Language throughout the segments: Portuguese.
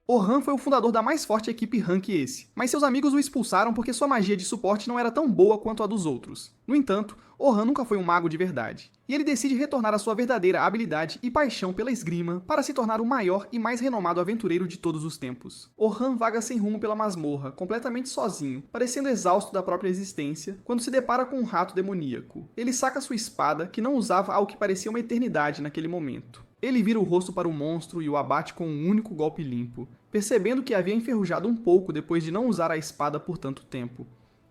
Orhan foi o fundador da mais forte equipe Han que esse, mas seus amigos o expulsaram porque sua magia de suporte não era tão boa quanto a dos outros. No entanto, Orhan nunca foi um mago de verdade, e ele decide retornar à sua verdadeira habilidade e paixão pela esgrima para se tornar o maior e mais renomado aventureiro de todos os tempos. Orhan vaga sem rumo pela masmorra, completamente sozinho, parecendo exausto da própria existência, quando se depara com um rato demoníaco. Ele saca sua espada, que não usava ao que parecia uma eternidade naquele momento. Ele vira o rosto para o monstro e o abate com um único golpe limpo, percebendo que havia enferrujado um pouco depois de não usar a espada por tanto tempo.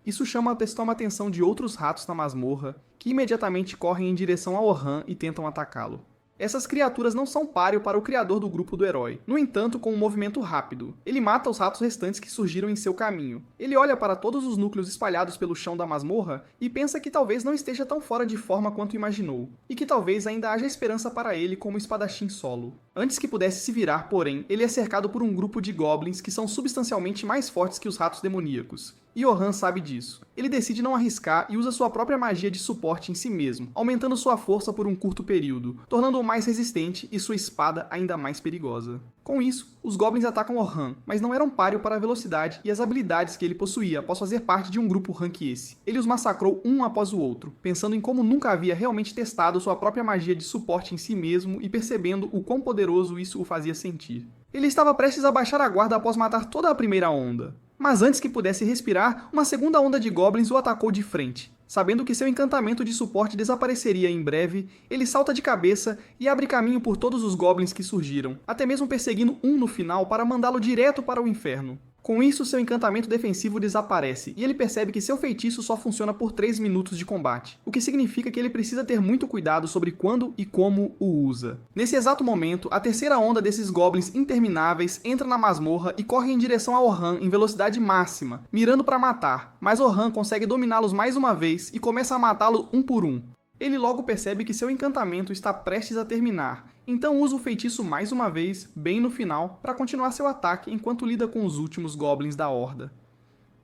Isso chama a atenção de outros ratos na masmorra, que imediatamente correm em direção a Orhan e tentam atacá-lo. Essas criaturas não são páreo para o criador do grupo do herói. No entanto, com um movimento rápido, ele mata os ratos restantes que surgiram em seu caminho. Ele olha para todos os núcleos espalhados pelo chão da masmorra e pensa que talvez não esteja tão fora de forma quanto imaginou, e que talvez ainda haja esperança para ele como espadachim solo. Antes que pudesse se virar, porém, ele é cercado por um grupo de goblins que são substancialmente mais fortes que os ratos demoníacos. E Orhan sabe disso. Ele decide não arriscar e usa sua própria magia de suporte em si mesmo, aumentando sua força por um curto período, tornando-o mais resistente e sua espada ainda mais perigosa. Com isso, os goblins atacam Orhan, mas não eram páreo para a velocidade e as habilidades que ele possuía após fazer parte de um grupo rank esse. Ele os massacrou um após o outro, pensando em como nunca havia realmente testado sua própria magia de suporte em si mesmo e percebendo o quão poderoso isso o fazia sentir. Ele estava prestes a baixar a guarda após matar toda a primeira onda. Mas antes que pudesse respirar, uma segunda onda de goblins o atacou de frente. Sabendo que seu encantamento de suporte desapareceria em breve, ele salta de cabeça e abre caminho por todos os goblins que surgiram, até mesmo perseguindo um no final para mandá-lo direto para o inferno. Com isso, seu encantamento defensivo desaparece, e ele percebe que seu feitiço só funciona por 3 minutos de combate, o que significa que ele precisa ter muito cuidado sobre quando e como o usa. Nesse exato momento, a terceira onda desses goblins intermináveis entra na masmorra e corre em direção a Orhan em velocidade máxima, mirando para matar, mas Orhan consegue dominá-los mais uma vez e começa a matá-lo um por um. Ele logo percebe que seu encantamento está prestes a terminar, então usa o feitiço mais uma vez, bem no final, para continuar seu ataque enquanto lida com os últimos goblins da horda.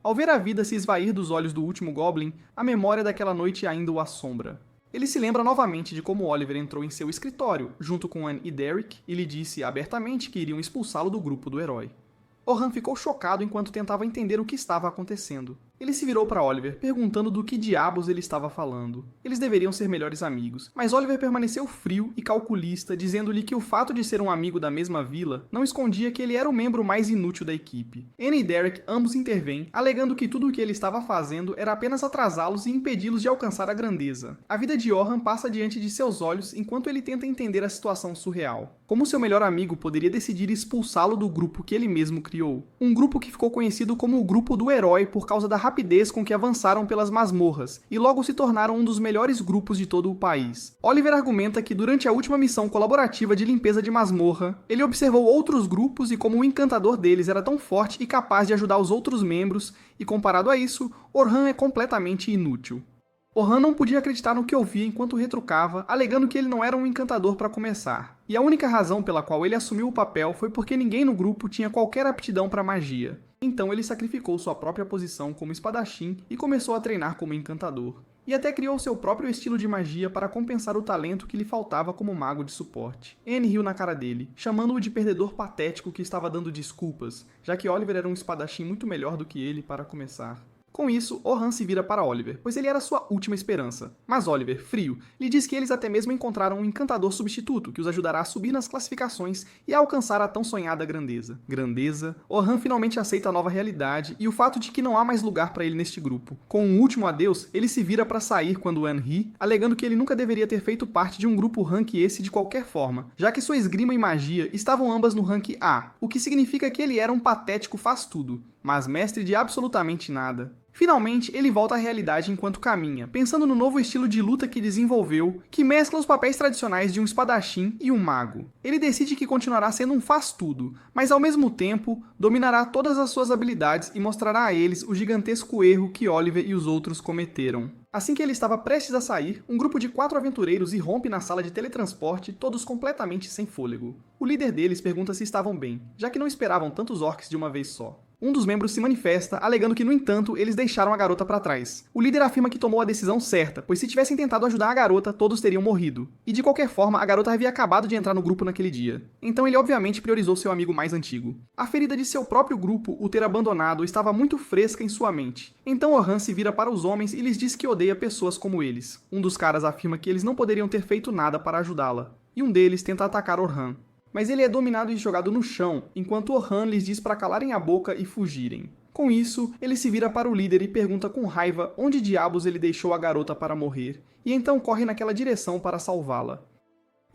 Ao ver a vida se esvair dos olhos do último goblin, a memória daquela noite ainda o assombra. Ele se lembra novamente de como Oliver entrou em seu escritório, junto com Anne e Derek, e lhe disse abertamente que iriam expulsá-lo do grupo do herói. Orhan ficou chocado enquanto tentava entender o que estava acontecendo. Ele se virou para Oliver, perguntando do que diabos ele estava falando. Eles deveriam ser melhores amigos, mas Oliver permaneceu frio e calculista, dizendo-lhe que o fato de ser um amigo da mesma vila não escondia que ele era o membro mais inútil da equipe. Anne e Derek ambos intervêm, alegando que tudo o que ele estava fazendo era apenas atrasá-los e impedi-los de alcançar a grandeza. A vida de Orhan passa diante de seus olhos enquanto ele tenta entender a situação surreal. Como seu melhor amigo poderia decidir expulsá-lo do grupo que ele mesmo criou? Um grupo que ficou conhecido como o Grupo do Herói por causa da rapidez com que avançaram pelas masmorras, e logo se tornaram um dos melhores grupos de todo o país. Oliver argumenta que durante a última missão colaborativa de limpeza de masmorra, ele observou outros grupos e como o encantador deles era tão forte e capaz de ajudar os outros membros, e comparado a isso, Orhan é completamente inútil. Orhan não podia acreditar no que ouvia enquanto retrucava, alegando que ele não era um encantador para começar. E a única razão pela qual ele assumiu o papel foi porque ninguém no grupo tinha qualquer aptidão para magia. Então ele sacrificou sua própria posição como espadachim e começou a treinar como encantador. E até criou seu próprio estilo de magia para compensar o talento que lhe faltava como mago de suporte. Anne riu na cara dele, chamando-o de perdedor patético que estava dando desculpas, já que Oliver era um espadachim muito melhor do que ele para começar. Com isso, Orhan se vira para Oliver, pois ele era sua última esperança. Mas Oliver, frio, lhe diz que eles até mesmo encontraram um encantador substituto que os ajudará a subir nas classificações e a alcançar a tão sonhada grandeza. Grandeza, Orhan finalmente aceita a nova realidade e o fato de que não há mais lugar para ele neste grupo. Com um último adeus, ele se vira para sair quando Anne ri, alegando que ele nunca deveria ter feito parte de um grupo rank esse de qualquer forma, já que sua esgrima e magia estavam ambas no rank A, o que significa que ele era um patético faz-tudo, mas mestre de absolutamente nada. Finalmente, ele volta à realidade enquanto caminha, pensando no novo estilo de luta que desenvolveu, que mescla os papéis tradicionais de um espadachim e um mago. Ele decide que continuará sendo um faz-tudo, mas ao mesmo tempo, dominará todas as suas habilidades e mostrará a eles o gigantesco erro que Oliver e os outros cometeram. Assim que ele estava prestes a sair, um grupo de 4 aventureiros irrompe na sala de teletransporte, todos completamente sem fôlego. O líder deles pergunta se estavam bem, já que não esperavam tantos orcs de uma vez só. Um dos membros se manifesta, alegando que, no entanto, eles deixaram a garota para trás. O líder afirma que tomou a decisão certa, pois se tivessem tentado ajudar a garota, todos teriam morrido. E de qualquer forma, a garota havia acabado de entrar no grupo naquele dia. Então ele obviamente priorizou seu amigo mais antigo. A ferida de seu próprio grupo, o ter abandonado, estava muito fresca em sua mente. Então Orhan se vira para os homens e lhes diz que odeia pessoas como eles. Um dos caras afirma que eles não poderiam ter feito nada para ajudá-la. E um deles tenta atacar Orhan. Mas ele é dominado e jogado no chão, enquanto Orhan lhes diz para calarem a boca e fugirem. Com isso, ele se vira para o líder e pergunta com raiva onde diabos ele deixou a garota para morrer, e então corre naquela direção para salvá-la.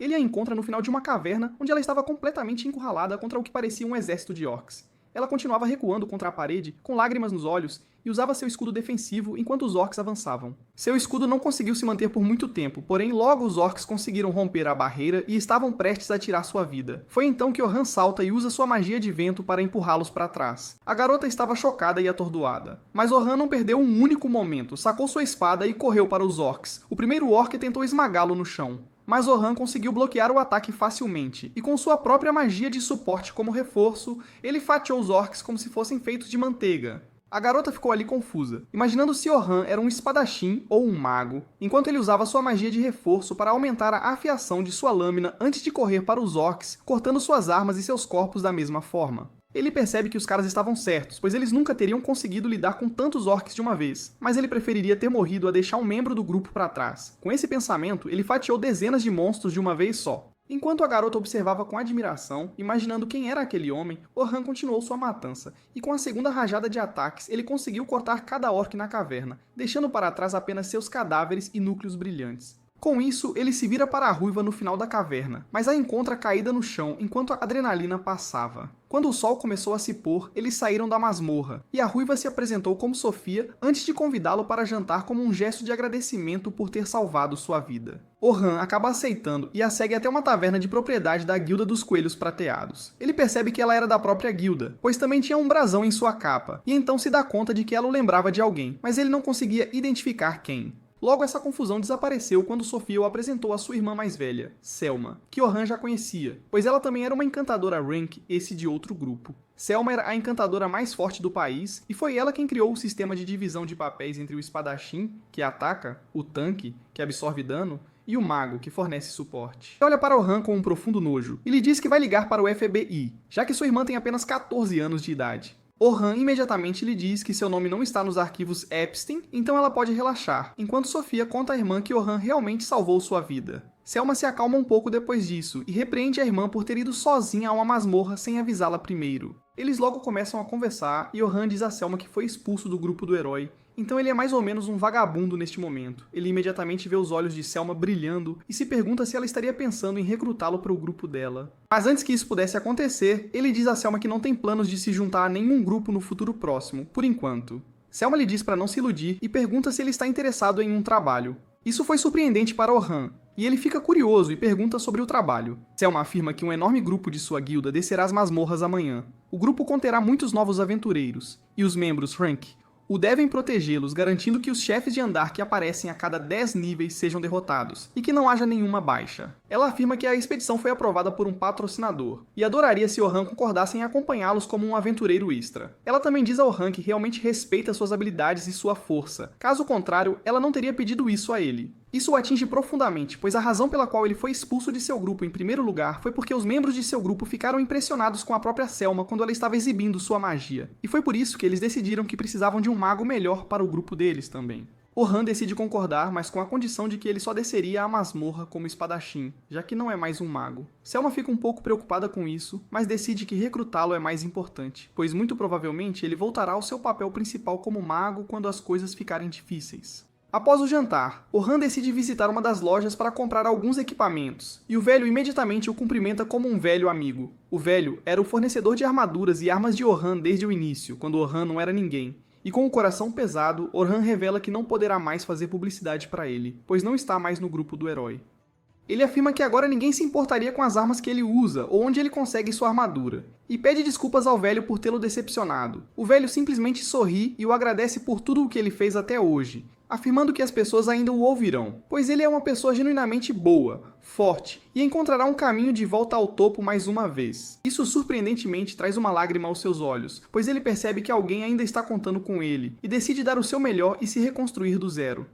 Ele a encontra no final de uma caverna, onde ela estava completamente encurralada contra o que parecia um exército de orcs. Ela continuava recuando contra a parede, com lágrimas nos olhos, e usava seu escudo defensivo enquanto os orcs avançavam. Seu escudo não conseguiu se manter por muito tempo, porém logo os orcs conseguiram romper a barreira e estavam prestes a tirar sua vida. Foi então que Orhan salta e usa sua magia de vento para empurrá-los para trás. A garota estava chocada e atordoada. Mas Orhan não perdeu um único momento, sacou sua espada e correu para os orcs. O primeiro orc tentou esmagá-lo no chão. Mas Orhan conseguiu bloquear o ataque facilmente, e com sua própria magia de suporte como reforço, ele fatiou os orcs como se fossem feitos de manteiga. A garota ficou ali confusa, imaginando se Orhan era um espadachim ou um mago, enquanto ele usava sua magia de reforço para aumentar a afiação de sua lâmina antes de correr para os orcs, cortando suas armas e seus corpos da mesma forma. Ele percebe que os caras estavam certos, pois eles nunca teriam conseguido lidar com tantos orcs de uma vez, mas ele preferiria ter morrido a deixar um membro do grupo para trás. Com esse pensamento, ele fatiou dezenas de monstros de uma vez só. Enquanto a garota observava com admiração, imaginando quem era aquele homem, Orhan continuou sua matança, e com a segunda rajada de ataques, ele conseguiu cortar cada orc na caverna, deixando para trás apenas seus cadáveres e núcleos brilhantes. Com isso, ele se vira para a ruiva no final da caverna, mas a encontra caída no chão enquanto a adrenalina passava. Quando o sol começou a se pôr, eles saíram da masmorra, e a ruiva se apresentou como Sofia antes de convidá-lo para jantar como um gesto de agradecimento por ter salvado sua vida. Orhan acaba aceitando e a segue até uma taverna de propriedade da Guilda dos Coelhos Prateados. Ele percebe que ela era da própria guilda, pois também tinha um brasão em sua capa, e então se dá conta de que ela o lembrava de alguém, mas ele não conseguia identificar quem. Logo, essa confusão desapareceu quando Sofia o apresentou à sua irmã mais velha, Selma, que Orhan já conhecia, pois ela também era uma encantadora rank, esse de outro grupo. Selma era a encantadora mais forte do país, e foi ela quem criou o sistema de divisão de papéis entre o espadachim, que ataca, o tanque, que absorve dano, e o mago, que fornece suporte. Olha para Orhan com um profundo nojo, e lhe diz que vai ligar para o FBI, já que sua irmã tem apenas 14 anos de idade. Orhan imediatamente lhe diz que seu nome não está nos arquivos Epstein, então ela pode relaxar, enquanto Sofia conta à irmã que Orhan realmente salvou sua vida. Selma se acalma um pouco depois disso, e repreende a irmã por ter ido sozinha a uma masmorra sem avisá-la primeiro. Eles logo começam a conversar, e Orhan diz a Selma que foi expulso do grupo do herói, então ele é mais ou menos um vagabundo neste momento. Ele imediatamente vê os olhos de Selma brilhando e se pergunta se ela estaria pensando em recrutá-lo para o grupo dela. Mas antes que isso pudesse acontecer, ele diz a Selma que não tem planos de se juntar a nenhum grupo no futuro próximo, por enquanto. Selma lhe diz para não se iludir e pergunta se ele está interessado em um trabalho. Isso foi surpreendente para Orhan, e ele fica curioso e pergunta sobre o trabalho. Selma afirma que um enorme grupo de sua guilda descerá as masmorras amanhã. O grupo conterá muitos novos aventureiros, e os membros rank o devem protegê-los, garantindo que os chefes de andar que aparecem a cada 10 níveis sejam derrotados, e que não haja nenhuma baixa. Ela afirma que a expedição foi aprovada por um patrocinador, e adoraria se Orhan concordasse em acompanhá-los como um aventureiro extra. Ela também diz a Orhan que realmente respeita suas habilidades e sua força, caso contrário, ela não teria pedido isso a ele. Isso o atinge profundamente, pois a razão pela qual ele foi expulso de seu grupo em primeiro lugar foi porque os membros de seu grupo ficaram impressionados com a própria Selma quando ela estava exibindo sua magia, e foi por isso que eles decidiram que precisavam de um mago melhor para o grupo deles também. Orhan decide concordar, mas com a condição de que ele só desceria à masmorra como espadachim, já que não é mais um mago. Selma fica um pouco preocupada com isso, mas decide que recrutá-lo é mais importante, pois muito provavelmente ele voltará ao seu papel principal como mago quando as coisas ficarem difíceis. Após o jantar, Orhan decide visitar uma das lojas para comprar alguns equipamentos, e o velho imediatamente o cumprimenta como um velho amigo. O velho era o fornecedor de armaduras e armas de Orhan desde o início, quando Orhan não era ninguém. E com o coração pesado, Orhan revela que não poderá mais fazer publicidade para ele, pois não está mais no grupo do herói. Ele afirma que agora ninguém se importaria com as armas que ele usa ou onde ele consegue sua armadura, e pede desculpas ao velho por tê-lo decepcionado. O velho simplesmente sorri e o agradece por tudo o que ele fez até hoje, afirmando que as pessoas ainda o ouvirão, pois ele é uma pessoa genuinamente boa, forte e encontrará um caminho de volta ao topo mais uma vez. Isso surpreendentemente traz uma lágrima aos seus olhos, pois ele percebe que alguém ainda está contando com ele e decide dar o seu melhor e se reconstruir do zero.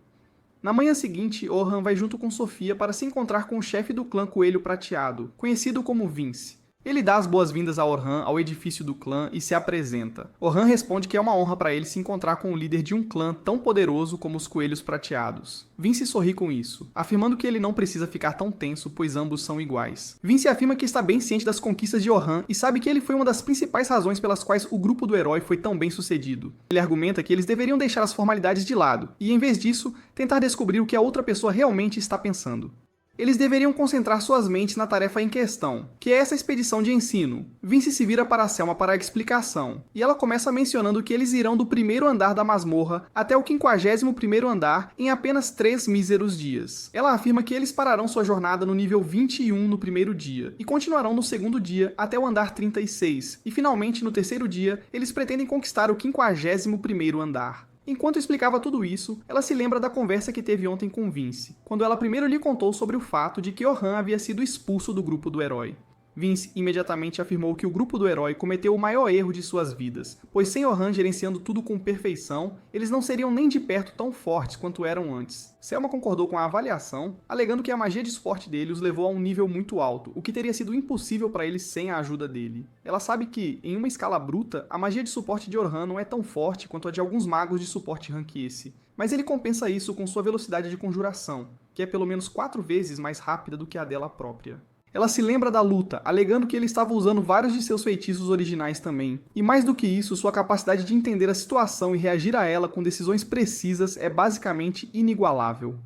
Na manhã seguinte, Orhan vai junto com Sofia para se encontrar com o chefe do clã Coelho Prateado, conhecido como Vince. Ele dá as boas-vindas a Orhan ao edifício do clã e se apresenta. Orhan responde que é uma honra para ele se encontrar com o líder de um clã tão poderoso como os Coelhos Prateados. Vince sorri com isso, afirmando que ele não precisa ficar tão tenso, pois ambos são iguais. Vince afirma que está bem ciente das conquistas de Orhan e sabe que ele foi uma das principais razões pelas quais o grupo do herói foi tão bem sucedido. Ele argumenta que eles deveriam deixar as formalidades de lado e, em vez disso, tentar descobrir o que a outra pessoa realmente está pensando. Eles deveriam concentrar suas mentes na tarefa em questão, que é essa expedição de ensino. Vince se vira para Selma para a explicação, e ela começa mencionando que eles irão do primeiro andar da masmorra até o 51º andar em apenas 3 míseros dias. Ela afirma que eles pararão sua jornada no nível 21 no primeiro dia, e continuarão no segundo dia até o andar 36, e finalmente no terceiro dia eles pretendem conquistar o 51º andar. Enquanto explicava tudo isso, ela se lembra da conversa que teve ontem com Vince, quando ela primeiro lhe contou sobre o fato de que Orhan havia sido expulso do grupo do herói. Vince imediatamente afirmou que o grupo do herói cometeu o maior erro de suas vidas, pois sem Orhan gerenciando tudo com perfeição, eles não seriam nem de perto tão fortes quanto eram antes. Selma concordou com a avaliação, alegando que a magia de suporte dele os levou a um nível muito alto, o que teria sido impossível para eles sem a ajuda dele. Ela sabe que, em uma escala bruta, a magia de suporte de Orhan não é tão forte quanto a de alguns magos de suporte rank esse, mas ele compensa isso com sua velocidade de conjuração, que é pelo menos 4 vezes mais rápida do que a dela própria. Ela se lembra da luta, alegando que ele estava usando vários de seus feitiços originais também. E mais do que isso, sua capacidade de entender a situação e reagir a ela com decisões precisas é basicamente inigualável.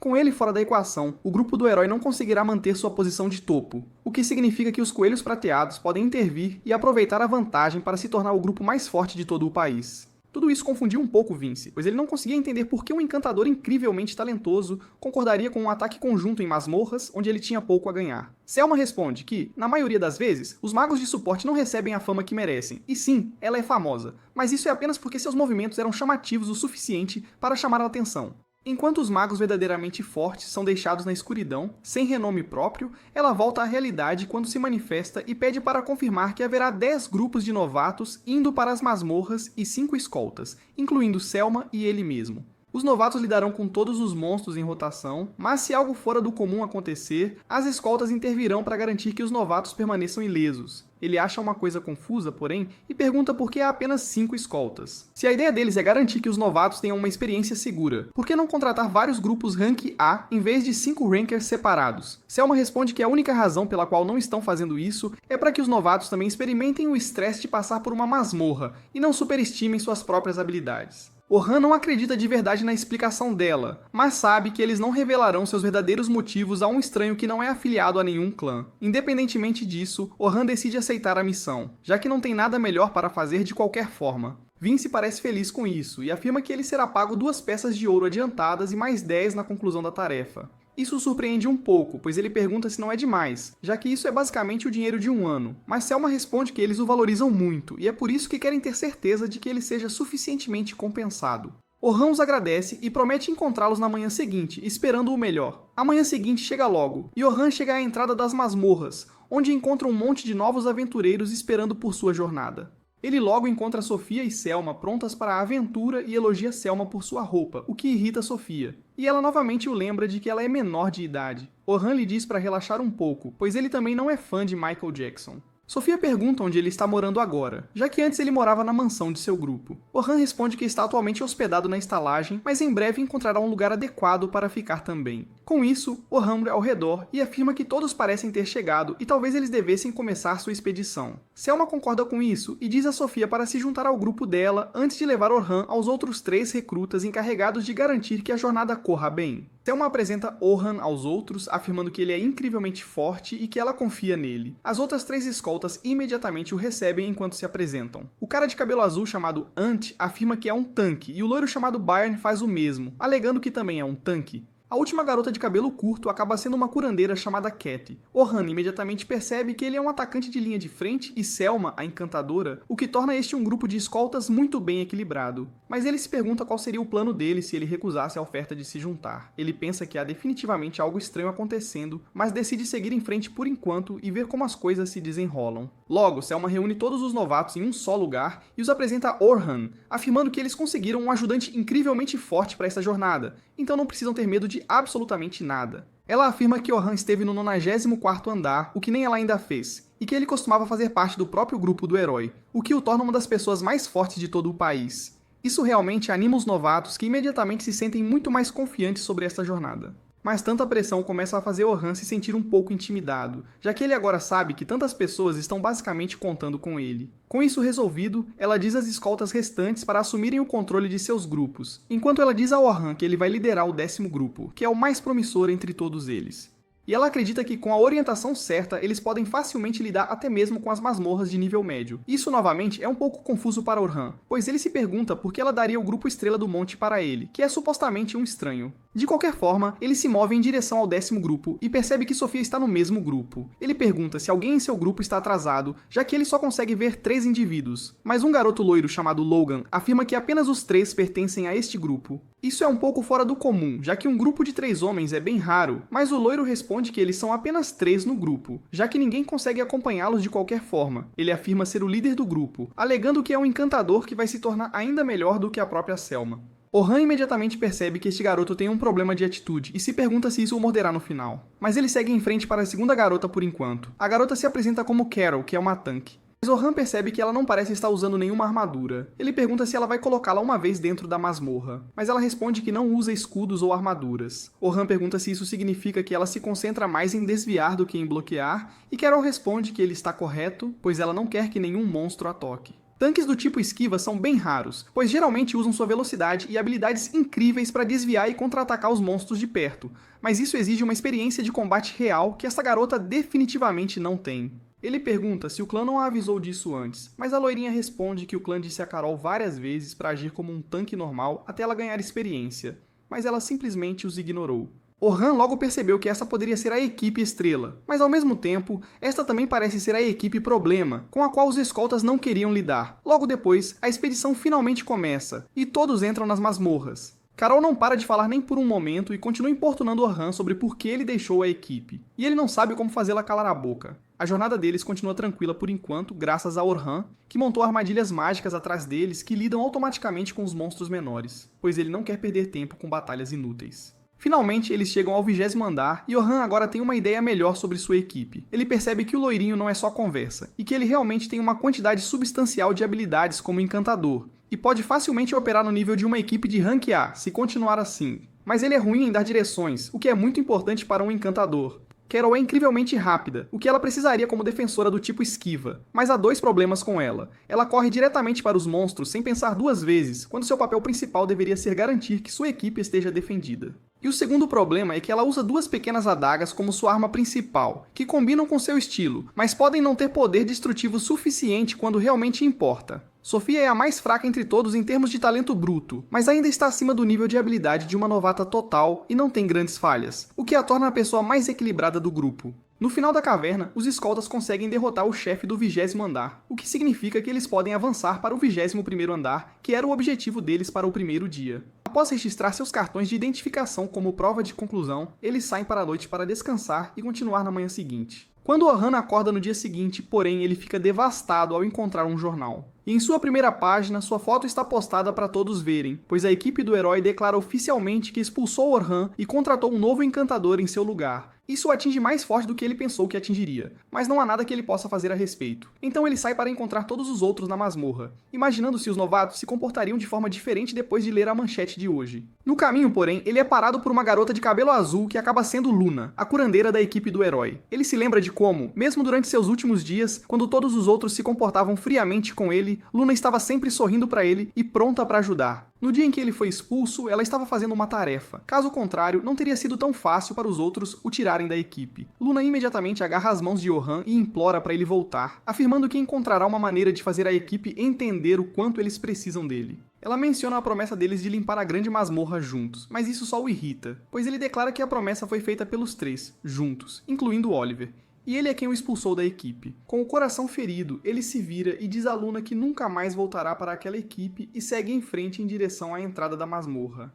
Com ele fora da equação, o grupo do herói não conseguirá manter sua posição de topo, o que significa que os Coelhos Prateados podem intervir e aproveitar a vantagem para se tornar o grupo mais forte de todo o país. Tudo isso confundiu um pouco Vince, pois ele não conseguia entender por que um encantador incrivelmente talentoso concordaria com um ataque conjunto em masmorras, onde ele tinha pouco a ganhar. Selma responde que, na maioria das vezes, os magos de suporte não recebem a fama que merecem, e sim, ela é famosa, mas isso é apenas porque seus movimentos eram chamativos o suficiente para chamar a atenção. Enquanto os magos verdadeiramente fortes são deixados na escuridão, sem renome próprio, ela volta à realidade quando se manifesta e pede para confirmar que haverá 10 grupos de novatos indo para as masmorras e 5 escoltas, incluindo Selma e ele mesmo. Os novatos lidarão com todos os monstros em rotação, mas se algo fora do comum acontecer, as escoltas intervirão para garantir que os novatos permaneçam ilesos. Ele acha uma coisa confusa, porém, e pergunta por que há apenas 5 escoltas. Se a ideia deles é garantir que os novatos tenham uma experiência segura, por que não contratar vários grupos Rank A em vez de 5 Rankers separados? Selma responde que a única razão pela qual não estão fazendo isso é para que os novatos também experimentem o estresse de passar por uma masmorra e não superestimem suas próprias habilidades. Orhan não acredita de verdade na explicação dela, mas sabe que eles não revelarão seus verdadeiros motivos a um estranho que não é afiliado a nenhum clã. Independentemente disso, Orhan decide aceitar a missão, já que não tem nada melhor para fazer de qualquer forma. Vince parece feliz com isso e afirma que ele será pago 2 peças de ouro adiantadas e mais 10 na conclusão da tarefa. Isso surpreende um pouco, pois ele pergunta se não é demais, já que isso é basicamente o dinheiro de um ano, mas Selma responde que eles o valorizam muito, e é por isso que querem ter certeza de que ele seja suficientemente compensado. Orhan os agradece e promete encontrá-los na manhã seguinte, esperando o melhor. A manhã seguinte chega logo, e Orhan chega à entrada das masmorras, onde encontra um monte de novos aventureiros esperando por sua jornada. Ele logo encontra Sofia e Selma prontas para a aventura e elogia Selma por sua roupa, o que irrita Sofia. E ela novamente o lembra de que ela é menor de idade. Orhan lhe diz para relaxar um pouco, pois ele também não é fã de Michael Jackson. Sofia pergunta onde ele está morando agora, já que antes ele morava na mansão de seu grupo. Orhan responde que está atualmente hospedado na estalagem, mas em breve encontrará um lugar adequado para ficar também. Com isso, Orhan olha ao redor e afirma que todos parecem ter chegado e talvez eles devessem começar sua expedição. Selma concorda com isso e diz a Sofia para se juntar ao grupo dela antes de levar Orhan aos outros 3 recrutas encarregados de garantir que a jornada corra bem. Selma apresenta Orhan aos outros, afirmando que ele é incrivelmente forte e que ela confia nele. As outras 3 escoltas imediatamente o recebem enquanto se apresentam. O cara de cabelo azul chamado Ant afirma que é um tanque, e o loiro chamado Bayern faz o mesmo, alegando que também é um tanque. A última garota de cabelo curto acaba sendo uma curandeira chamada Cat. Orhan imediatamente percebe que ele é um atacante de linha de frente e Selma, a encantadora, o que torna este um grupo de escoltas muito bem equilibrado. Mas ele se pergunta qual seria o plano dele se ele recusasse a oferta de se juntar. Ele pensa que há definitivamente algo estranho acontecendo, mas decide seguir em frente por enquanto e ver como as coisas se desenrolam. Logo, Selma reúne todos os novatos em um só lugar e os apresenta a Orhan, afirmando que eles conseguiram um ajudante incrivelmente forte para essa jornada, então não precisam ter medo de absolutamente nada. Ela afirma que Orhan esteve no 94º andar, o que nem ela ainda fez, e que ele costumava fazer parte do próprio grupo do herói, o que o torna uma das pessoas mais fortes de todo o país. Isso realmente anima os novatos, que imediatamente se sentem muito mais confiantes sobre esta jornada. Mas tanta pressão começa a fazer Orhan se sentir um pouco intimidado, já que ele agora sabe que tantas pessoas estão basicamente contando com ele. Com isso resolvido, ela diz às escoltas restantes para assumirem o controle de seus grupos, enquanto ela diz a Orhan que ele vai liderar o 10º grupo, que é o mais promissor entre todos eles. E ela acredita que com a orientação certa, eles podem facilmente lidar até mesmo com as masmorras de nível médio. Isso, novamente, é um pouco confuso para Orhan, pois ele se pergunta por que ela daria o grupo Estrela do Monte para ele, que é supostamente um estranho. De qualquer forma, ele se move em direção ao 10º grupo e percebe que Sofia está no mesmo grupo. Ele pergunta se alguém em seu grupo está atrasado, já que ele só consegue ver 3 indivíduos, mas um garoto loiro chamado Logan afirma que apenas os 3 pertencem a este grupo. Isso é um pouco fora do comum, já que um grupo de 3 homens é bem raro, mas o loiro responde que eles são apenas 3 no grupo, já que ninguém consegue acompanhá-los de qualquer forma. Ele afirma ser o líder do grupo, alegando que é um encantador que vai se tornar ainda melhor do que a própria Selma. Orhan imediatamente percebe que este garoto tem um problema de atitude e se pergunta se isso o morderá no final. Mas ele segue em frente para a segunda garota por enquanto. A garota se apresenta como Carol, que é uma tanque. Mas Orhan percebe que ela não parece estar usando nenhuma armadura. Ele pergunta se ela vai colocá-la uma vez dentro da masmorra, mas ela responde que não usa escudos ou armaduras. Orhan pergunta se isso significa que ela se concentra mais em desviar do que em bloquear, e Carol responde que ele está correto, pois ela não quer que nenhum monstro a toque. Tanques do tipo esquiva são bem raros, pois geralmente usam sua velocidade e habilidades incríveis para desviar e contra-atacar os monstros de perto, mas isso exige uma experiência de combate real que essa garota definitivamente não tem. Ele pergunta se o clã não a avisou disso antes, mas a loirinha responde que o clã disse a Carol várias vezes para agir como um tanque normal até ela ganhar experiência, mas ela simplesmente os ignorou. Orhan logo percebeu que essa poderia ser a equipe estrela, mas ao mesmo tempo, esta também parece ser a equipe problema, com a qual os escoltas não queriam lidar. Logo depois, a expedição finalmente começa, e todos entram nas masmorras. Carol não para de falar nem por um momento e continua importunando Orhan sobre por que ele deixou a equipe, e ele não sabe como fazê-la calar a boca. A jornada deles continua tranquila por enquanto, graças a Orhan, que montou armadilhas mágicas atrás deles que lidam automaticamente com os monstros menores, pois ele não quer perder tempo com batalhas inúteis. Finalmente, eles chegam ao 20º andar e Orhan agora tem uma ideia melhor sobre sua equipe. Ele percebe que o loirinho não é só conversa, e que ele realmente tem uma quantidade substancial de habilidades como encantador, e pode facilmente operar no nível de uma equipe de rank A, se continuar assim. Mas ele é ruim em dar direções, o que é muito importante para um encantador. Carol é incrivelmente rápida, o que ela precisaria como defensora do tipo esquiva, mas há 2 problemas com ela. Ela corre diretamente para os monstros sem pensar 2 vezes, quando seu papel principal deveria ser garantir que sua equipe esteja defendida. E o segundo problema é que ela usa 2 pequenas adagas como sua arma principal, que combinam com seu estilo, mas podem não ter poder destrutivo suficiente quando realmente importa. Sofia é a mais fraca entre todos em termos de talento bruto, mas ainda está acima do nível de habilidade de uma novata total e não tem grandes falhas, o que a torna a pessoa mais equilibrada do grupo. No final da caverna, os escoltas conseguem derrotar o chefe do 20º andar, o que significa que eles podem avançar para o 21º andar, que era o objetivo deles para o primeiro dia. Após registrar seus cartões de identificação como prova de conclusão, eles saem para a noite para descansar e continuar na manhã seguinte. Quando Orhan acorda no dia seguinte, porém, ele fica devastado ao encontrar um jornal. E em sua primeira página, sua foto está postada para todos verem, pois a equipe do herói declara oficialmente que expulsou Orhan e contratou um novo encantador em seu lugar. Isso o atinge mais forte do que ele pensou que atingiria, mas não há nada que ele possa fazer a respeito. Então ele sai para encontrar todos os outros na masmorra, imaginando se os novatos se comportariam de forma diferente depois de ler a manchete de hoje. No caminho, porém, ele é parado por uma garota de cabelo azul que acaba sendo Luna, a curandeira da equipe do herói. Ele se lembra de como, mesmo durante seus últimos dias, quando todos os outros se comportavam friamente com ele, dele, Luna estava sempre sorrindo para ele e pronta para ajudar. No dia em que ele foi expulso, ela estava fazendo uma tarefa. Caso contrário, não teria sido tão fácil para os outros o tirarem da equipe. Luna imediatamente agarra as mãos de Orhan e implora para ele voltar, afirmando que encontrará uma maneira de fazer a equipe entender o quanto eles precisam dele. Ela menciona a promessa deles de limpar a grande masmorra juntos, mas isso só o irrita, pois ele declara que a promessa foi feita pelos três, juntos, incluindo Oliver. E ele é quem o expulsou da equipe. Com o coração ferido, ele se vira e diz a Luna que nunca mais voltará para aquela equipe e segue em frente em direção à entrada da masmorra.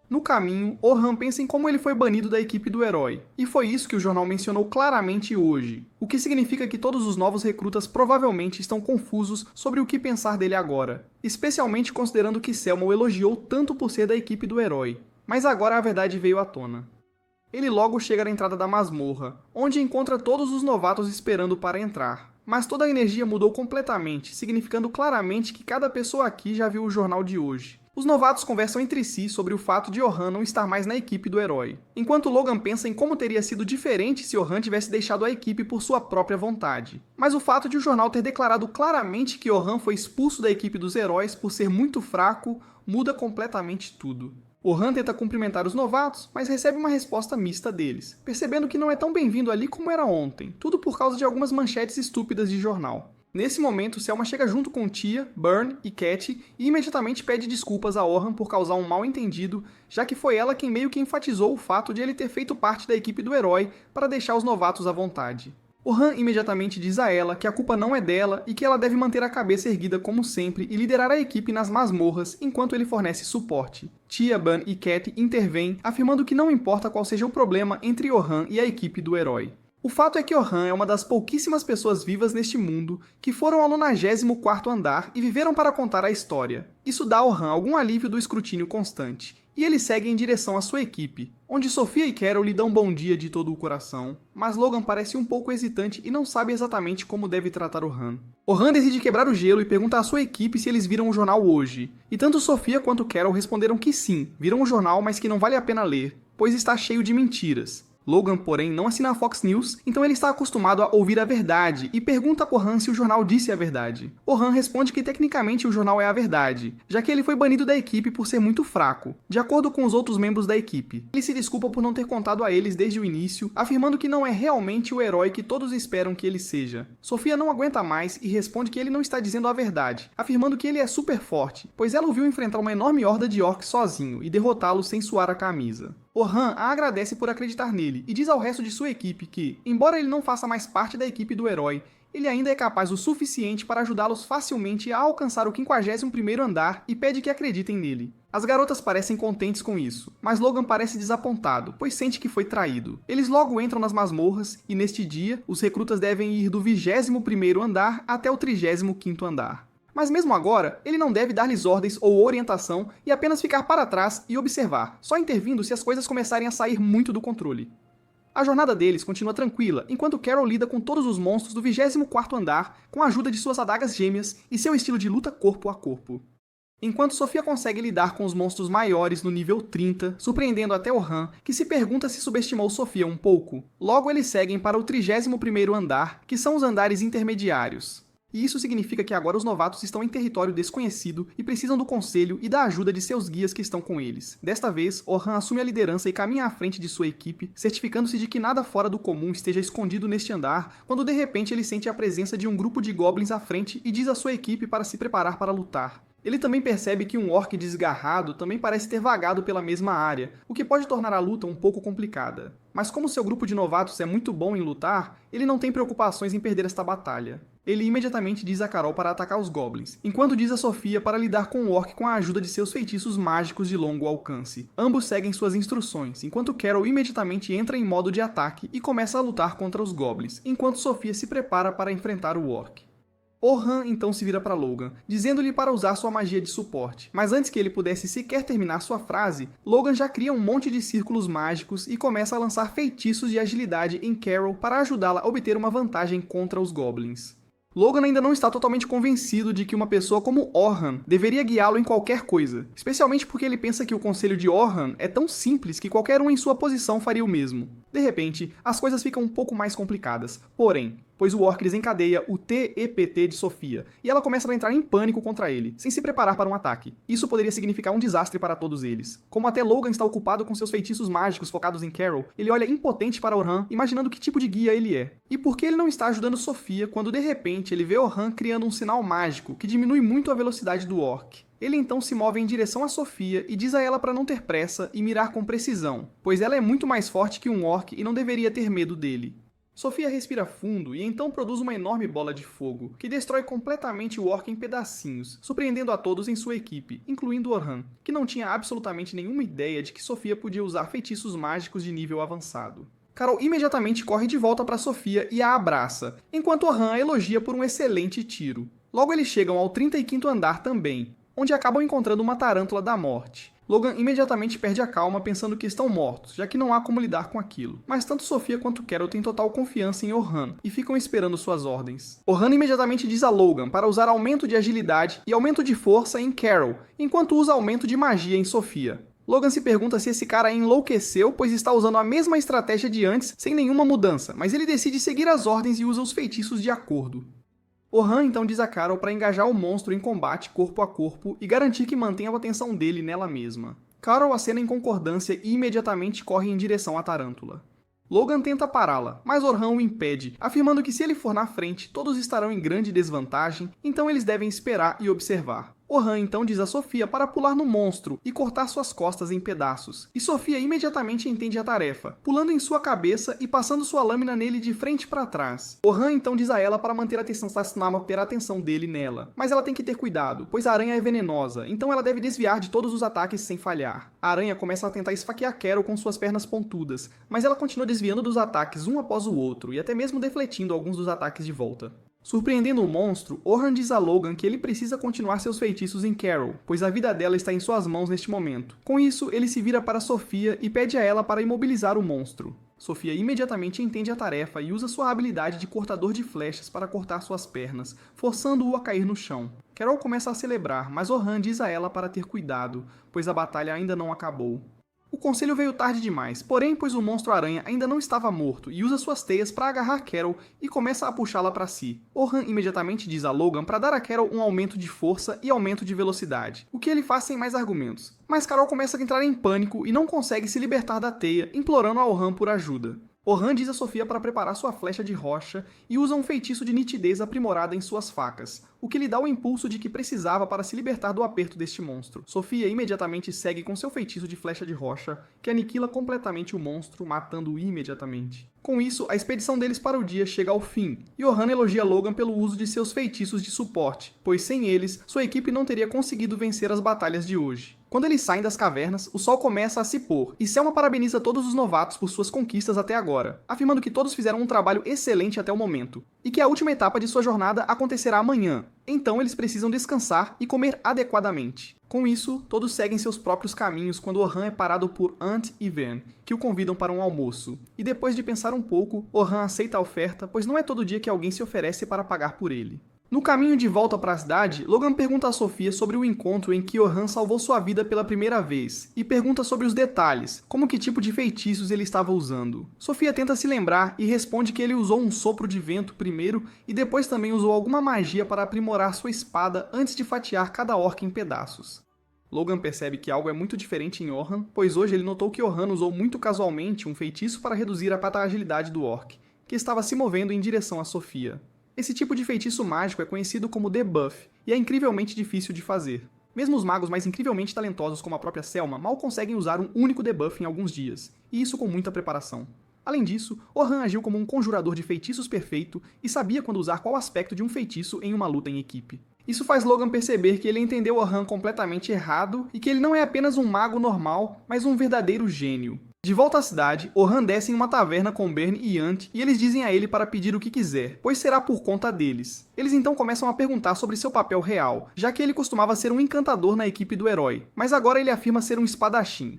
No caminho, Orhan pensa em como ele foi banido da equipe do herói, e foi isso que o jornal mencionou claramente hoje, o que significa que todos os novos recrutas provavelmente estão confusos sobre o que pensar dele agora, especialmente considerando que Selma o elogiou tanto por ser da equipe do herói. Mas agora a verdade veio à tona. Ele logo chega na entrada da masmorra, onde encontra todos os novatos esperando para entrar. Mas toda a energia mudou completamente, significando claramente que cada pessoa aqui já viu o jornal de hoje. Os novatos conversam entre si sobre o fato de Orhan não estar mais na equipe do herói, enquanto Logan pensa em como teria sido diferente se Orhan tivesse deixado a equipe por sua própria vontade. Mas o fato de o jornal ter declarado claramente que Orhan foi expulso da equipe dos heróis por ser muito fraco muda completamente tudo. Orhan tenta cumprimentar os novatos, mas recebe uma resposta mista deles, percebendo que não é tão bem-vindo ali como era ontem, tudo por causa de algumas manchetes estúpidas de jornal. Nesse momento, Selma chega junto com Tia, Burn e Cat e imediatamente pede desculpas a Orhan por causar um mal-entendido, já que foi ela quem meio que enfatizou o fato de ele ter feito parte da equipe do herói para deixar os novatos à vontade. Orhan imediatamente diz a ela que a culpa não é dela e que ela deve manter a cabeça erguida como sempre e liderar a equipe nas masmorras enquanto ele fornece suporte. Tia, Burn e Cat intervêm, afirmando que não importa qual seja o problema entre Orhan e a equipe do herói. O fato é que Orhan é uma das pouquíssimas pessoas vivas neste mundo que foram ao 94º andar e viveram para contar a história. Isso dá a Orhan algum alívio do escrutínio constante. E ele segue em direção à sua equipe, onde Sophia e Carol lhe dão bom dia de todo o coração, mas Logan parece um pouco hesitante e não sabe exatamente como deve tratar Orhan. Orhan decide quebrar o gelo e pergunta à sua equipe se eles viram o jornal hoje, e tanto Sophia quanto Carol responderam que sim, viram o jornal, mas que não vale a pena ler, pois está cheio de mentiras. Logan, porém, não assina a Fox News, então ele está acostumado a ouvir a verdade e pergunta a Orhan se o jornal disse a verdade. Orhan responde que tecnicamente o jornal é a verdade, já que ele foi banido da equipe por ser muito fraco, de acordo com os outros membros da equipe. Ele se desculpa por não ter contado a eles desde o início, afirmando que não é realmente o herói que todos esperam que ele seja. Sophia não aguenta mais e responde que ele não está dizendo a verdade, afirmando que ele é super forte, pois ela o viu enfrentar uma enorme horda de orcs sozinho e derrotá-lo sem suar a camisa. Orhan a agradece por acreditar nele e diz ao resto de sua equipe que, embora ele não faça mais parte da equipe do herói, ele ainda é capaz o suficiente para ajudá-los facilmente a alcançar o 51º andar e pede que acreditem nele. As garotas parecem contentes com isso, mas Logan parece desapontado, pois sente que foi traído. Eles logo entram nas masmorras e neste dia, os recrutas devem ir do 21º andar até o 35º andar. Mas mesmo agora, ele não deve dar-lhes ordens ou orientação e apenas ficar para trás e observar, só intervindo se as coisas começarem a sair muito do controle. A jornada deles continua tranquila, enquanto Carol lida com todos os monstros do 24º andar com a ajuda de suas adagas gêmeas e seu estilo de luta corpo a corpo. Enquanto Sophia consegue lidar com os monstros maiores no nível 30, surpreendendo até Orhan, que se pergunta se subestimou Sophia um pouco. Logo eles seguem para o 31º andar, que são os andares intermediários. E isso significa que agora os novatos estão em território desconhecido e precisam do conselho e da ajuda de seus guias que estão com eles. Desta vez, Orhan assume a liderança e caminha à frente de sua equipe, certificando-se de que nada fora do comum esteja escondido neste andar, quando de repente ele sente a presença de um grupo de goblins à frente e diz à sua equipe para se preparar para lutar. Ele também percebe que um orc desgarrado também parece ter vagado pela mesma área, o que pode tornar a luta um pouco complicada. Mas como seu grupo de novatos é muito bom em lutar, ele não tem preocupações em perder esta batalha. Ele imediatamente diz a Carol para atacar os goblins, enquanto diz a Sophia para lidar com o orc com a ajuda de seus feitiços mágicos de longo alcance. Ambos seguem suas instruções, enquanto Carol imediatamente entra em modo de ataque e começa a lutar contra os goblins, enquanto Sophia se prepara para enfrentar o orc. Orhan então se vira para Logan, dizendo-lhe para usar sua magia de suporte, mas antes que ele pudesse sequer terminar sua frase, Logan já cria um monte de círculos mágicos e começa a lançar feitiços de agilidade em Carol para ajudá-la a obter uma vantagem contra os goblins. Logan ainda não está totalmente convencido de que uma pessoa como Orhan deveria guiá-lo em qualquer coisa, especialmente porque ele pensa que o conselho de Orhan é tão simples que qualquer um em sua posição faria o mesmo. De repente, as coisas ficam um pouco mais complicadas, porém, pois o Orc desencadeia o TEPT de Sophia, e ela começa a entrar em pânico contra ele, sem se preparar para um ataque. Isso poderia significar um desastre para todos eles. Como até Logan está ocupado com seus feitiços mágicos focados em Carol, ele olha impotente para Orhan, imaginando que tipo de guia ele é. E por que ele não está ajudando Sophia quando de repente ele vê Orhan criando um sinal mágico que diminui muito a velocidade do Orc? Ele então se move em direção a Sophia e diz a ela para não ter pressa e mirar com precisão, pois ela é muito mais forte que um Orc e não deveria ter medo dele. Sophia respira fundo e então produz uma enorme bola de fogo, que destrói completamente o Orc em pedacinhos, surpreendendo a todos em sua equipe, incluindo Orhan, que não tinha absolutamente nenhuma ideia de que Sophia podia usar feitiços mágicos de nível avançado. Carol imediatamente corre de volta para Sophia e a abraça, enquanto Orhan a elogia por um excelente tiro. Logo eles chegam ao 35º andar também, onde acabam encontrando uma tarântula da morte. Logan imediatamente perde a calma pensando que estão mortos, já que não há como lidar com aquilo. Mas tanto Sophia quanto Carol têm total confiança em Orhan e ficam esperando suas ordens. Orhan imediatamente diz a Logan para usar aumento de agilidade e aumento de força em Carol, enquanto usa aumento de magia em Sophia. Logan se pergunta se esse cara enlouqueceu, pois está usando a mesma estratégia de antes, sem nenhuma mudança, mas ele decide seguir as ordens e usa os feitiços de acordo. Orhan então diz a Carol para engajar o monstro em combate corpo a corpo e garantir que mantenha a atenção dele nela mesma. Carol acena em concordância e imediatamente corre em direção à tarântula. Logan tenta pará-la, mas Orhan o impede, afirmando que se ele for na frente, todos estarão em grande desvantagem, então eles devem esperar e observar. Orhan então diz a Sophia para pular no monstro e cortar suas costas em pedaços, e Sophia imediatamente entende a tarefa, pulando em sua cabeça e passando sua lâmina nele de frente para trás. Orhan então diz a ela para manter a atenção dele nela, mas ela tem que ter cuidado, pois a aranha é venenosa, então ela deve desviar de todos os ataques sem falhar. A aranha começa a tentar esfaquear Carol com suas pernas pontudas, mas ela continua desviando dos ataques um após o outro e até mesmo defletindo alguns dos ataques de volta. Surpreendendo o monstro, Orhan diz a Logan que ele precisa continuar seus feitiços em Carol, pois a vida dela está em suas mãos neste momento. Com isso, ele se vira para Sophia e pede a ela para imobilizar o monstro. Sophia imediatamente entende a tarefa e usa sua habilidade de cortador de flechas para cortar suas pernas, forçando-o a cair no chão. Carol começa a celebrar, mas Orhan diz a ela para ter cuidado, pois a batalha ainda não acabou. O conselho veio tarde demais, porém, pois o monstro-aranha ainda não estava morto e usa suas teias para agarrar Carol e começa a puxá-la para si. Orhan imediatamente diz a Logan para dar a Carol um aumento de força e aumento de velocidade, o que ele faz sem mais argumentos. Mas Carol começa a entrar em pânico e não consegue se libertar da teia, implorando a Orhan por ajuda. Orhan diz a Sophia para preparar sua flecha de rocha e usa um feitiço de nitidez aprimorada em suas facas, o que lhe dá o impulso de que precisava para se libertar do aperto deste monstro. Sophia imediatamente segue com seu feitiço de flecha de rocha, que aniquila completamente o monstro, matando-o imediatamente. Com isso, a expedição deles para o dia chega ao fim, e Orhan elogia Logan pelo uso de seus feitiços de suporte, pois sem eles, sua equipe não teria conseguido vencer as batalhas de hoje. Quando eles saem das cavernas, o sol começa a se pôr, e Selma parabeniza todos os novatos por suas conquistas até agora, afirmando que todos fizeram um trabalho excelente até o momento, e que a última etapa de sua jornada acontecerá amanhã, então eles precisam descansar e comer adequadamente. Com isso, todos seguem seus próprios caminhos quando Orhan é parado por Ant e Vern, que o convidam para um almoço. E depois de pensar um pouco, Orhan aceita a oferta, pois não é todo dia que alguém se oferece para pagar por ele. No caminho de volta para a cidade, Logan pergunta a Sophia sobre o encontro em que Orhan salvou sua vida pela primeira vez, e pergunta sobre os detalhes, como que tipo de feitiços ele estava usando. Sophia tenta se lembrar e responde que ele usou um sopro de vento primeiro e depois também usou alguma magia para aprimorar sua espada antes de fatiar cada orc em pedaços. Logan percebe que algo é muito diferente em Orhan, pois hoje ele notou que Orhan usou muito casualmente um feitiço para reduzir a agilidade do orc, que estava se movendo em direção a Sophia. Esse tipo de feitiço mágico é conhecido como debuff, e é incrivelmente difícil de fazer. Mesmo os magos mais incrivelmente talentosos como a própria Selma mal conseguem usar um único debuff em alguns dias, e isso com muita preparação. Além disso, Orhan agiu como um conjurador de feitiços perfeito e sabia quando usar qual aspecto de um feitiço em uma luta em equipe. Isso faz Logan perceber que ele entendeu Orhan completamente errado e que ele não é apenas um mago normal, mas um verdadeiro gênio. De volta à cidade, Orhan desce em uma taverna com Bern e Ant e eles dizem a ele para pedir o que quiser, pois será por conta deles. Eles então começam a perguntar sobre seu papel real, já que ele costumava ser um encantador na equipe do herói, mas agora ele afirma ser um espadachim.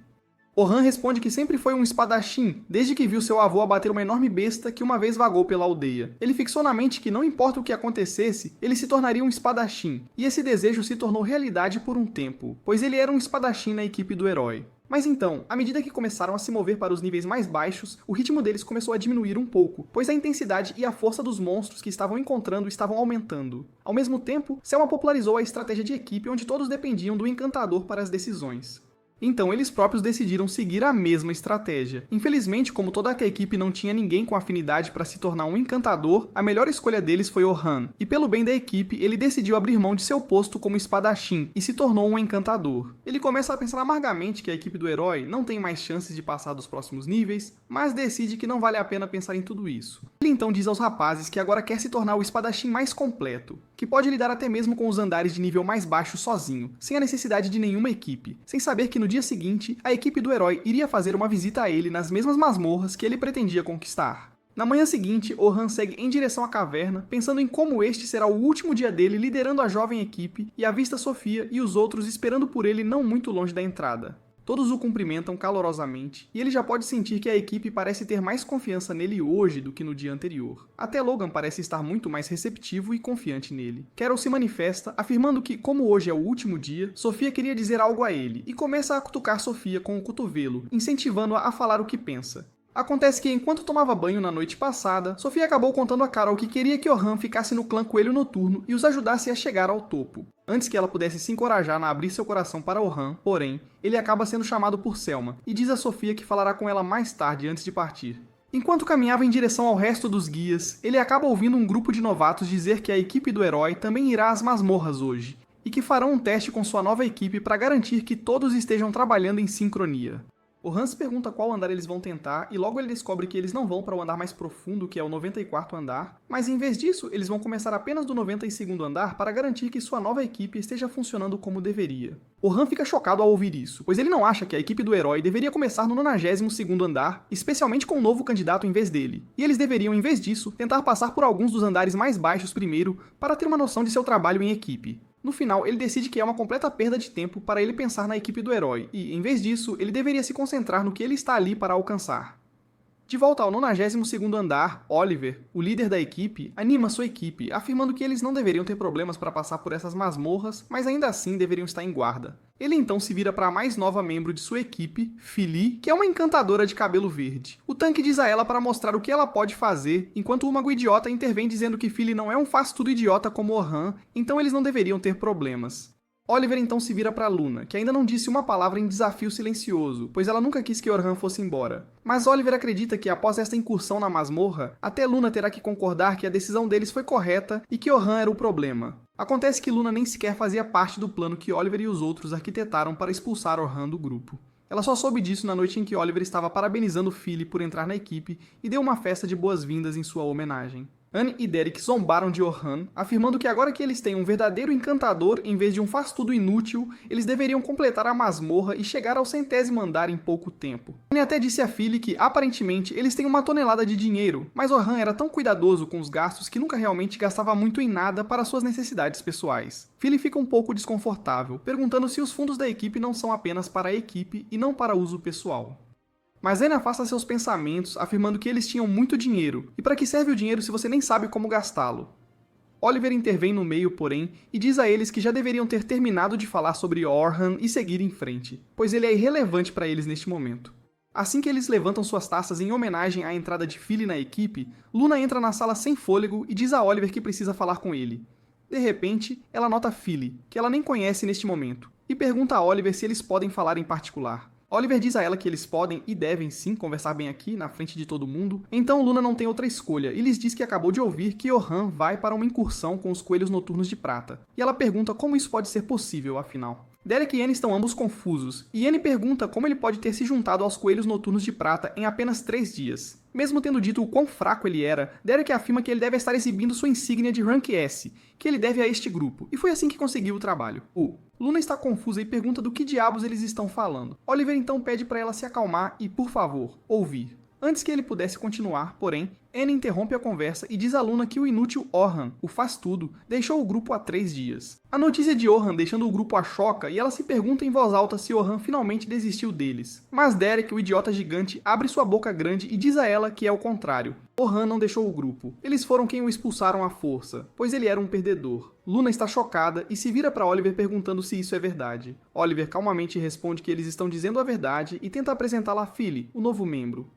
Orhan responde que sempre foi um espadachim, desde que viu seu avô abater uma enorme besta que uma vez vagou pela aldeia. Ele fixou na mente que não importa o que acontecesse, ele se tornaria um espadachim, e esse desejo se tornou realidade por um tempo, pois ele era um espadachim na equipe do herói. Mas então, à medida que começaram a se mover para os níveis mais baixos, o ritmo deles começou a diminuir um pouco, pois a intensidade e a força dos monstros que estavam encontrando estavam aumentando. Ao mesmo tempo, Selma popularizou a estratégia de equipe onde todos dependiam do encantador para as decisões. Então eles próprios decidiram seguir a mesma estratégia. Infelizmente, como toda a equipe não tinha ninguém com afinidade para se tornar um encantador, a melhor escolha deles foi Orhan, e pelo bem da equipe, ele decidiu abrir mão de seu posto como espadachim e se tornou um encantador. Ele começa a pensar amargamente que a equipe do herói não tem mais chances de passar dos próximos níveis, mas decide que não vale a pena pensar em tudo isso. Ele então diz aos rapazes que agora quer se tornar o espadachim mais completo, que pode lidar até mesmo com os andares de nível mais baixo sozinho, sem a necessidade de nenhuma equipe, sem saber que no dia seguinte, a equipe do herói iria fazer uma visita a ele nas mesmas masmorras que ele pretendia conquistar. Na manhã seguinte, Orhan segue em direção à caverna, pensando em como este será o último dia dele liderando a jovem equipe, e avista Sofia e os outros esperando por ele não muito longe da entrada. Todos o cumprimentam calorosamente, e ele já pode sentir que a equipe parece ter mais confiança nele hoje do que no dia anterior. Até Logan parece estar muito mais receptivo e confiante nele. Carol se manifesta, afirmando que, como hoje é o último dia, Sofia queria dizer algo a ele, e começa a cutucar Sofia com o cotovelo, incentivando-a a falar o que pensa. Acontece que, enquanto tomava banho na noite passada, Sofia acabou contando a Carol que queria que Orhan ficasse no clã Coelho Noturno e os ajudasse a chegar ao topo. Antes que ela pudesse se encorajar a abrir seu coração para Orhan, porém, ele acaba sendo chamado por Selma, e diz a Sofia que falará com ela mais tarde antes de partir. Enquanto caminhava em direção ao resto dos guias, ele acaba ouvindo um grupo de novatos dizer que a equipe do herói também irá às masmorras hoje, e que farão um teste com sua nova equipe para garantir que todos estejam trabalhando em sincronia. Orhan se pergunta qual andar eles vão tentar, e logo ele descobre que eles não vão para o andar mais profundo, que é o 94º andar, mas em vez disso, eles vão começar apenas do 92º andar para garantir que sua nova equipe esteja funcionando como deveria. Orhan fica chocado ao ouvir isso, pois ele não acha que a equipe do herói deveria começar no 92º andar, especialmente com um novo candidato em vez dele, e eles deveriam, em vez disso, tentar passar por alguns dos andares mais baixos primeiro para ter uma noção de seu trabalho em equipe. No final, ele decide que é uma completa perda de tempo para ele pensar na equipe do herói, e, em vez disso, ele deveria se concentrar no que ele está ali para alcançar. De volta ao 92º andar, Oliver, o líder da equipe, anima sua equipe, afirmando que eles não deveriam ter problemas para passar por essas masmorras, mas ainda assim deveriam estar em guarda. Ele então se vira para a mais nova membro de sua equipe, Philly, que é uma encantadora de cabelo verde. O tanque diz a ela para mostrar o que ela pode fazer, enquanto o mago idiota intervém dizendo que Philly não é um faz-tudo idiota como Orhan, então eles não deveriam ter problemas. Oliver então se vira para Luna, que ainda não disse uma palavra em desafio silencioso, pois ela nunca quis que Orhan fosse embora. Mas Oliver acredita que após esta incursão na masmorra, até Luna terá que concordar que a decisão deles foi correta e que Orhan era o problema. Acontece que Luna nem sequer fazia parte do plano que Oliver e os outros arquitetaram para expulsar Orhan do grupo. Ela só soube disso na noite em que Oliver estava parabenizando Philly por entrar na equipe e deu uma festa de boas-vindas em sua homenagem. Anne e Derek zombaram de Orhan, afirmando que agora que eles têm um verdadeiro encantador em vez de um faz-tudo inútil, eles deveriam completar a masmorra e chegar ao 100º andar em pouco tempo. Anne até disse a Philly que, aparentemente, eles têm uma tonelada de dinheiro, mas Orhan era tão cuidadoso com os gastos que nunca realmente gastava muito em nada para suas necessidades pessoais. Philly fica um pouco desconfortável, perguntando se os fundos da equipe não são apenas para a equipe e não para uso pessoal. Mas Anne afasta seus pensamentos, afirmando que eles tinham muito dinheiro, e para que serve o dinheiro se você nem sabe como gastá-lo? Oliver intervém no meio, porém, e diz a eles que já deveriam ter terminado de falar sobre Orhan e seguir em frente, pois ele é irrelevante para eles neste momento. Assim que eles levantam suas taças em homenagem à entrada de Philly na equipe, Luna entra na sala sem fôlego e diz a Oliver que precisa falar com ele. De repente, ela nota Philly, que ela nem conhece neste momento, e pergunta a Oliver se eles podem falar em particular. Oliver diz a ela que eles podem e devem sim conversar bem aqui, na frente de todo mundo, então Luna não tem outra escolha e lhes diz que acabou de ouvir que Orhan vai para uma incursão com os Coelhos Noturnos de Prata, e ela pergunta como isso pode ser possível, afinal. Derek e Anne estão ambos confusos, e Anne pergunta como ele pode ter se juntado aos Coelhos Noturnos de Prata em apenas 3 dias. Mesmo tendo dito o quão fraco ele era, Derek afirma que ele deve estar exibindo sua insígnia de Rank S, que ele deve a este grupo, e foi assim que conseguiu o trabalho. Luna está confusa e pergunta do que diabos eles estão falando. Oliver então pede para ela se acalmar e, por favor, ouvir. Antes que ele pudesse continuar, porém, Anne interrompe a conversa e diz a Luna que o inútil Orhan, o faz-tudo, deixou o grupo há 3 dias. A notícia de Orhan deixando o grupo a choca e ela se pergunta em voz alta se Orhan finalmente desistiu deles. Mas Derek, o idiota gigante, abre sua boca grande e diz a ela que é o contrário. Orhan não deixou o grupo. Eles foram quem o expulsaram à força, pois ele era um perdedor. Luna está chocada e se vira para Oliver perguntando se isso é verdade. Oliver calmamente responde que eles estão dizendo a verdade e tenta apresentá-la a Philly, o novo membro.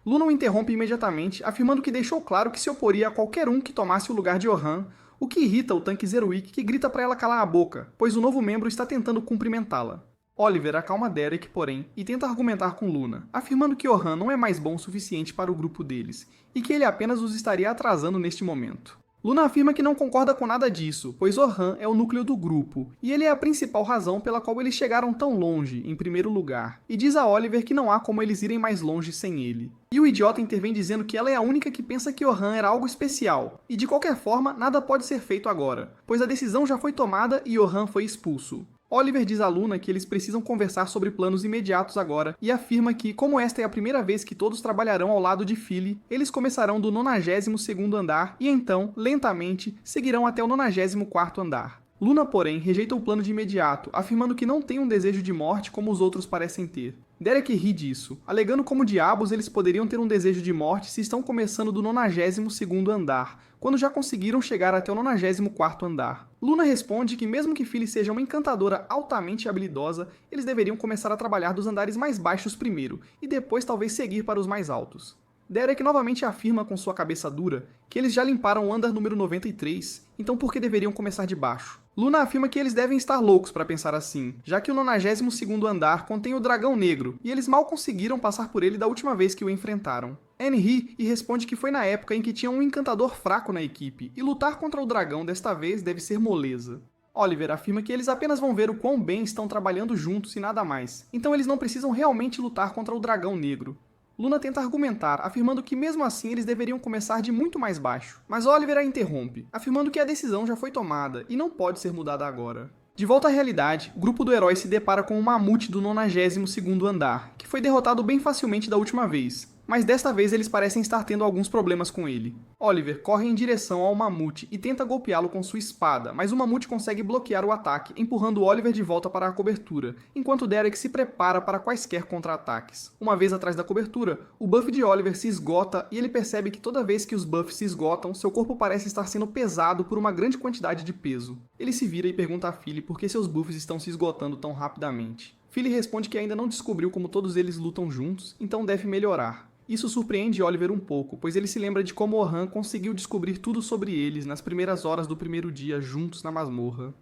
Luna o interrompe imediatamente, afirmando que deixou claro que se oporia a qualquer um que tomasse o lugar de Orhan, o que irrita o tanque Zeruic, que grita para ela calar a boca, pois o novo membro está tentando cumprimentá-la. Oliver acalma Derek, porém, e tenta argumentar com Luna, afirmando que Orhan não é mais bom o suficiente para o grupo deles, e que ele apenas os estaria atrasando neste momento. Luna afirma que não concorda com nada disso, pois Orhan é o núcleo do grupo, e ele é a principal razão pela qual eles chegaram tão longe, em primeiro lugar, e diz a Oliver que não há como eles irem mais longe sem ele. E o idiota intervém dizendo que ela é a única que pensa que Orhan era algo especial, e de qualquer forma nada pode ser feito agora, pois a decisão já foi tomada e Orhan foi expulso. Oliver diz a Luna que eles precisam conversar sobre planos imediatos agora e afirma que, como esta é a primeira vez que todos trabalharão ao lado de Philly, eles começarão do 92º andar e então, lentamente, seguirão até o 94º andar. Luna, porém, rejeita o plano de imediato, afirmando que não tem um desejo de morte como os outros parecem ter. Derek ri disso, alegando como diabos eles poderiam ter um desejo de morte se estão começando do 92º andar, quando já conseguiram chegar até o 94º andar. Luna responde que mesmo que Philly seja uma encantadora altamente habilidosa, eles deveriam começar a trabalhar dos andares mais baixos primeiro, e depois talvez seguir para os mais altos. Derek novamente afirma com sua cabeça dura que eles já limparam o andar número 93, então por que deveriam começar de baixo? Luna afirma que eles devem estar loucos para pensar assim, já que o 92º andar contém o Dragão Negro, e eles mal conseguiram passar por ele da última vez que o enfrentaram. Anne ri e responde que foi na época em que tinha um encantador fraco na equipe, e lutar contra o dragão desta vez deve ser moleza. Oliver afirma que eles apenas vão ver o quão bem estão trabalhando juntos e nada mais, então eles não precisam realmente lutar contra o Dragão Negro. Luna tenta argumentar, afirmando que mesmo assim eles deveriam começar de muito mais baixo, mas Oliver a interrompe, afirmando que a decisão já foi tomada e não pode ser mudada agora. De volta à realidade, o grupo do herói se depara com o mamute do 92º andar, que foi derrotado bem facilmente da última vez, mas desta vez eles parecem estar tendo alguns problemas com ele. Oliver corre em direção ao mamute e tenta golpeá-lo com sua espada, mas o mamute consegue bloquear o ataque, empurrando Oliver de volta para a cobertura, enquanto Derek se prepara para quaisquer contra-ataques. Uma vez atrás da cobertura, o buff de Oliver se esgota e ele percebe que toda vez que os buffs se esgotam, seu corpo parece estar sendo pesado por uma grande quantidade de peso. Ele se vira e pergunta a Philly por que seus buffs estão se esgotando tão rapidamente. Philly responde que ainda não descobriu como todos eles lutam juntos, então deve melhorar. Isso surpreende Oliver um pouco, pois ele se lembra de como Orhan conseguiu descobrir tudo sobre eles nas primeiras horas do primeiro dia juntos na masmorra.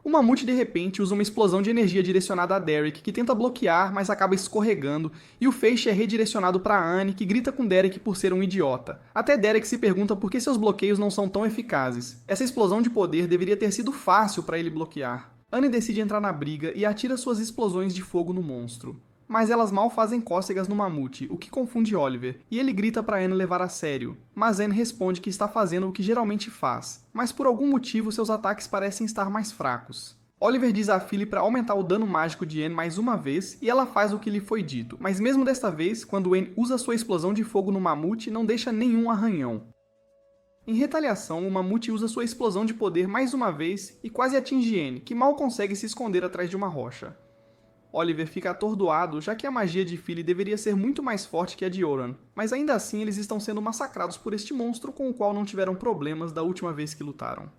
O mamute de repente usa uma explosão de energia direcionada a Derek, que tenta bloquear, mas acaba escorregando, e o feixe é redirecionado para Anne, que grita com Derek por ser um idiota. Até Derek se pergunta por que seus bloqueios não são tão eficazes. Essa explosão de poder deveria ter sido fácil para ele bloquear. Anne decide entrar na briga e atira suas explosões de fogo no monstro. Mas elas mal fazem cócegas no mamute, o que confunde Oliver, e ele grita para Anne levar a sério. Mas Anne responde que está fazendo o que geralmente faz, mas por algum motivo seus ataques parecem estar mais fracos. Oliver diz a Philly para aumentar o dano mágico de Anne mais uma vez, e ela faz o que lhe foi dito, mas mesmo desta vez, quando Anne usa sua explosão de fogo no mamute, não deixa nenhum arranhão. Em retaliação, o mamute usa sua explosão de poder mais uma vez e quase atinge Anne, que mal consegue se esconder atrás de uma rocha. Oliver fica atordoado, já que a magia de Philly deveria ser muito mais forte que a de Orhan, mas ainda assim eles estão sendo massacrados por este monstro com o qual não tiveram problemas da última vez que lutaram.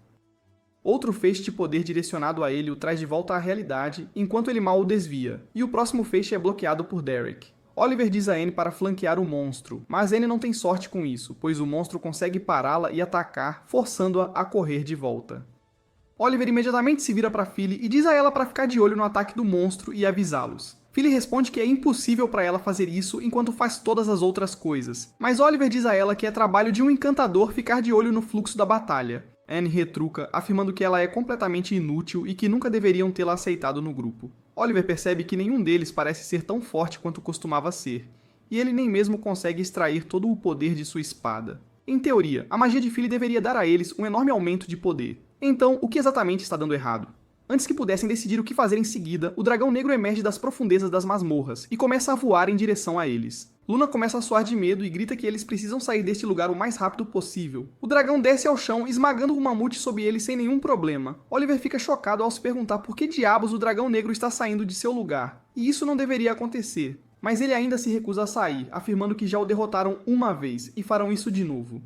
Outro feixe de poder direcionado a ele o traz de volta à realidade, enquanto ele mal o desvia, e o próximo feixe é bloqueado por Derek. Oliver diz a Anne para flanquear o monstro, mas Anne não tem sorte com isso, pois o monstro consegue pará-la e atacar, forçando-a a correr de volta. Oliver imediatamente se vira para Philly e diz a ela para ficar de olho no ataque do monstro e avisá-los. Philly responde que é impossível para ela fazer isso enquanto faz todas as outras coisas, mas Oliver diz a ela que é trabalho de um encantador ficar de olho no fluxo da batalha. Anne retruca, afirmando que ela é completamente inútil e que nunca deveriam tê-la aceitado no grupo. Oliver percebe que nenhum deles parece ser tão forte quanto costumava ser, e ele nem mesmo consegue extrair todo o poder de sua espada. Em teoria, a magia de Philly deveria dar a eles um enorme aumento de poder. Então, o que exatamente está dando errado? Antes que pudessem decidir o que fazer em seguida, o dragão negro emerge das profundezas das masmorras e começa a voar em direção a eles. Luna começa a suar de medo e grita que eles precisam sair deste lugar o mais rápido possível. O dragão desce ao chão, esmagando o mamute sob ele sem nenhum problema. Oliver fica chocado ao se perguntar por que diabos o dragão negro está saindo de seu lugar. E isso não deveria acontecer. Mas ele ainda se recusa a sair, afirmando que já o derrotaram uma vez e farão isso de novo.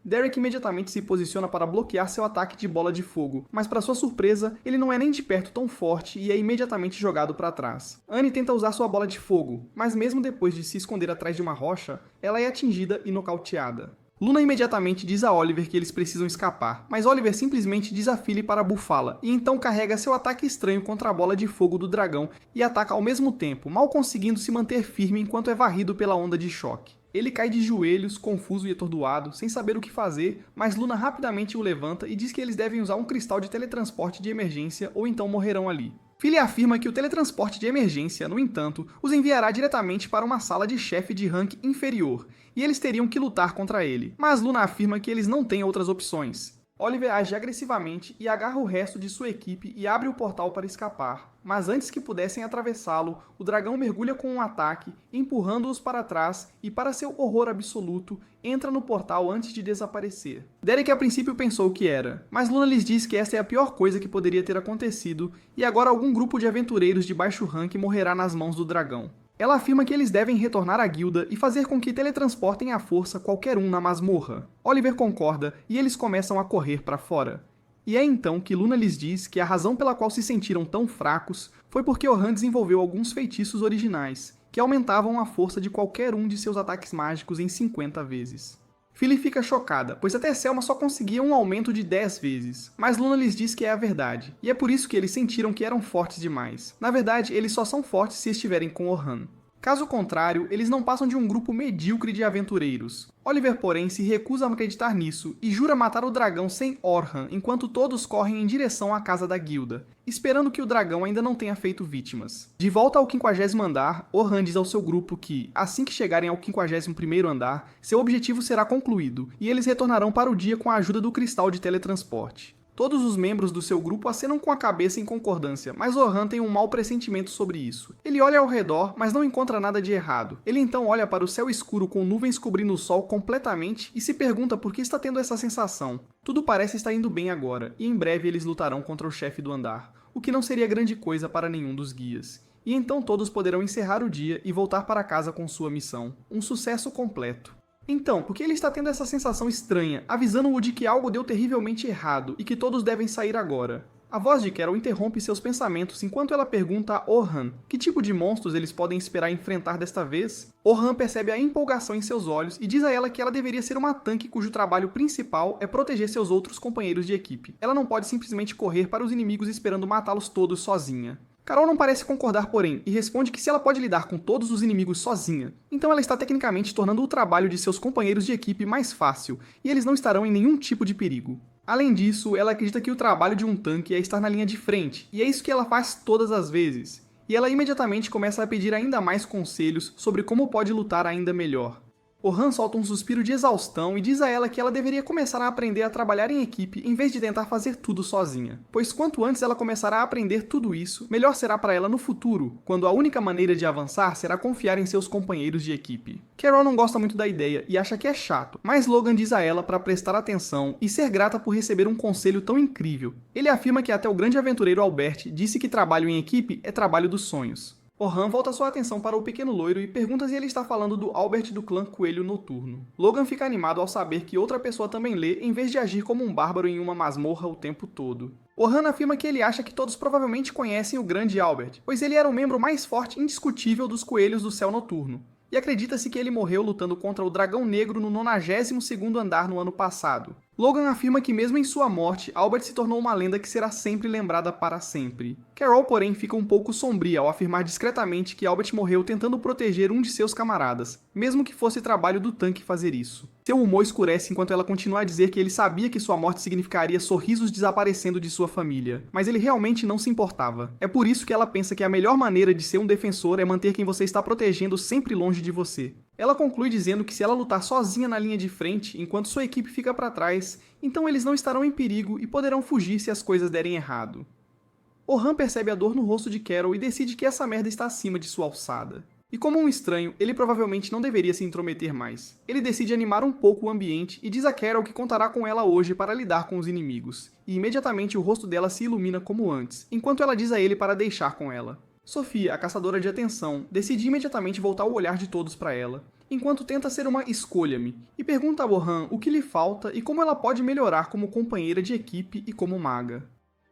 Derek imediatamente se posiciona para bloquear seu ataque de bola de fogo, mas para sua surpresa, ele não é nem de perto tão forte e é imediatamente jogado para trás. Annie tenta usar sua bola de fogo, mas mesmo depois de se esconder atrás de uma rocha, ela é atingida e nocauteada. Luna imediatamente diz a Oliver que eles precisam escapar, mas Oliver simplesmente desafia ele para bufá-la, e então carrega seu ataque estranho contra a bola de fogo do dragão e ataca ao mesmo tempo, mal conseguindo se manter firme enquanto é varrido pela onda de choque. Ele cai de joelhos, confuso e atordoado, sem saber o que fazer, mas Luna rapidamente o levanta e diz que eles devem usar um cristal de teletransporte de emergência ou então morrerão ali. Philly afirma que o teletransporte de emergência, no entanto, os enviará diretamente para uma sala de chefe de rank inferior, e eles teriam que lutar contra ele, mas Luna afirma que eles não têm outras opções. Oliver age agressivamente e agarra o resto de sua equipe e abre o portal para escapar, mas antes que pudessem atravessá-lo, o dragão mergulha com um ataque, empurrando-os para trás e, para seu horror absoluto, entra no portal antes de desaparecer. Derek a princípio pensou que era, mas Luna lhes diz que essa é a pior coisa que poderia ter acontecido e agora algum grupo de aventureiros de baixo rank morrerá nas mãos do dragão. Ela afirma que eles devem retornar à guilda e fazer com que teletransportem à força qualquer um na masmorra. Oliver concorda e eles começam a correr para fora. E é então que Luna lhes diz que a razão pela qual se sentiram tão fracos foi porque Orhan desenvolveu alguns feitiços originais, que aumentavam a força de qualquer um de seus ataques mágicos em 50 vezes. Philly fica chocada, pois até Selma só conseguia um aumento de 10 vezes, mas Luna lhes diz que é a verdade, e é por isso que eles sentiram que eram fortes demais. Na verdade, eles só são fortes se estiverem com Orhan. Caso contrário, eles não passam de um grupo medíocre de aventureiros. Oliver, porém, se recusa a acreditar nisso e jura matar o dragão sem Orhan, enquanto todos correm em direção à casa da guilda, esperando que o dragão ainda não tenha feito vítimas. De volta ao 50º andar, Orhan diz ao seu grupo que, assim que chegarem ao 51º andar, seu objetivo será concluído, e eles retornarão para o dia com a ajuda do cristal de teletransporte. Todos os membros do seu grupo acenam com a cabeça em concordância, mas Orhan tem um mau pressentimento sobre isso. Ele olha ao redor, mas não encontra nada de errado. Ele então olha para o céu escuro com nuvens cobrindo o sol completamente e se pergunta por que está tendo essa sensação. Tudo parece estar indo bem agora, e em breve eles lutarão contra o chefe do andar, o que não seria grande coisa para nenhum dos guias. E então todos poderão encerrar o dia e voltar para casa com sua missão. Um sucesso completo. Então, por que ele está tendo essa sensação estranha, avisando-o de que algo deu terrivelmente errado e que todos devem sair agora? A voz de Carol interrompe seus pensamentos enquanto ela pergunta a Orhan que tipo de monstros eles podem esperar enfrentar desta vez. Orhan percebe a empolgação em seus olhos e diz a ela que ela deveria ser uma tanque cujo trabalho principal é proteger seus outros companheiros de equipe. Ela não pode simplesmente correr para os inimigos esperando matá-los todos sozinha. Carol não parece concordar, porém, e responde que se ela pode lidar com todos os inimigos sozinha, então ela está tecnicamente tornando o trabalho de seus companheiros de equipe mais fácil, e eles não estarão em nenhum tipo de perigo. Além disso, ela acredita que o trabalho de um tanque é estar na linha de frente, e é isso que ela faz todas as vezes. E ela imediatamente começa a pedir ainda mais conselhos sobre como pode lutar ainda melhor. Orhan solta um suspiro de exaustão e diz a ela que ela deveria começar a aprender a trabalhar em equipe em vez de tentar fazer tudo sozinha. Pois quanto antes ela começar a aprender tudo isso, melhor será para ela no futuro, quando a única maneira de avançar será confiar em seus companheiros de equipe. Carol não gosta muito da ideia e acha que é chato, mas Logan diz a ela para prestar atenção e ser grata por receber um conselho tão incrível. Ele afirma que até o grande aventureiro Albert disse que trabalho em equipe é trabalho dos sonhos. Orhan volta sua atenção para o pequeno loiro e pergunta se ele está falando do Albert do clã Coelho Noturno. Logan fica animado ao saber que outra pessoa também lê em vez de agir como um bárbaro em uma masmorra o tempo todo. Orhan afirma que ele acha que todos provavelmente conhecem o grande Albert, pois ele era o membro mais forte e indiscutível dos Coelhos do Céu Noturno. E acredita-se que ele morreu lutando contra o Dragão Negro no 92º andar no ano passado. Logan afirma que mesmo em sua morte, Albert se tornou uma lenda que será sempre lembrada para sempre. Carol, porém, fica um pouco sombria ao afirmar discretamente que Albert morreu tentando proteger um de seus camaradas, mesmo que fosse trabalho do tanque fazer isso. Seu humor escurece enquanto ela continua a dizer que ele sabia que sua morte significaria sorrisos desaparecendo de sua família, mas ele realmente não se importava. É por isso que ela pensa que a melhor maneira de ser um defensor é manter quem você está protegendo sempre longe de você. Ela conclui dizendo que se ela lutar sozinha na linha de frente, enquanto sua equipe fica para trás, então eles não estarão em perigo e poderão fugir se as coisas derem errado. Orhan percebe a dor no rosto de Carol e decide que essa merda está acima de sua alçada. E como um estranho, ele provavelmente não deveria se intrometer mais. Ele decide animar um pouco o ambiente e diz a Carol que contará com ela hoje para lidar com os inimigos. E imediatamente o rosto dela se ilumina como antes, enquanto ela diz a ele para deixar com ela. Sophia, a caçadora de atenção, decide imediatamente voltar o olhar de todos para ela, enquanto tenta ser uma escolha-me, e pergunta a Orhan o que lhe falta e como ela pode melhorar como companheira de equipe e como maga.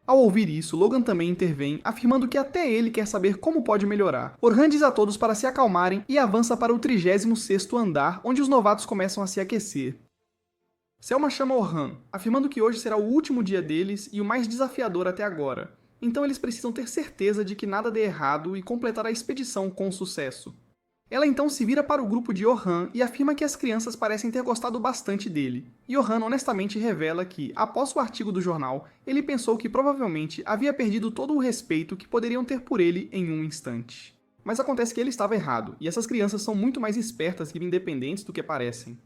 Ao ouvir isso, Logan também intervém, afirmando que até ele quer saber como pode melhorar. Orhan diz a todos para se acalmarem e avança para o 36º andar, onde os novatos começam a se aquecer. Selma chama Orhan, afirmando que hoje será o último dia deles e o mais desafiador até agora. Então eles precisam ter certeza de que nada dê errado e completar a expedição com sucesso. Ela então se vira para o grupo de Orhan e afirma que as crianças parecem ter gostado bastante dele. E Orhan honestamente revela que, após o artigo do jornal, ele pensou que provavelmente havia perdido todo o respeito que poderiam ter por ele em um instante. Mas acontece que ele estava errado, e essas crianças são muito mais espertas e independentes do que parecem.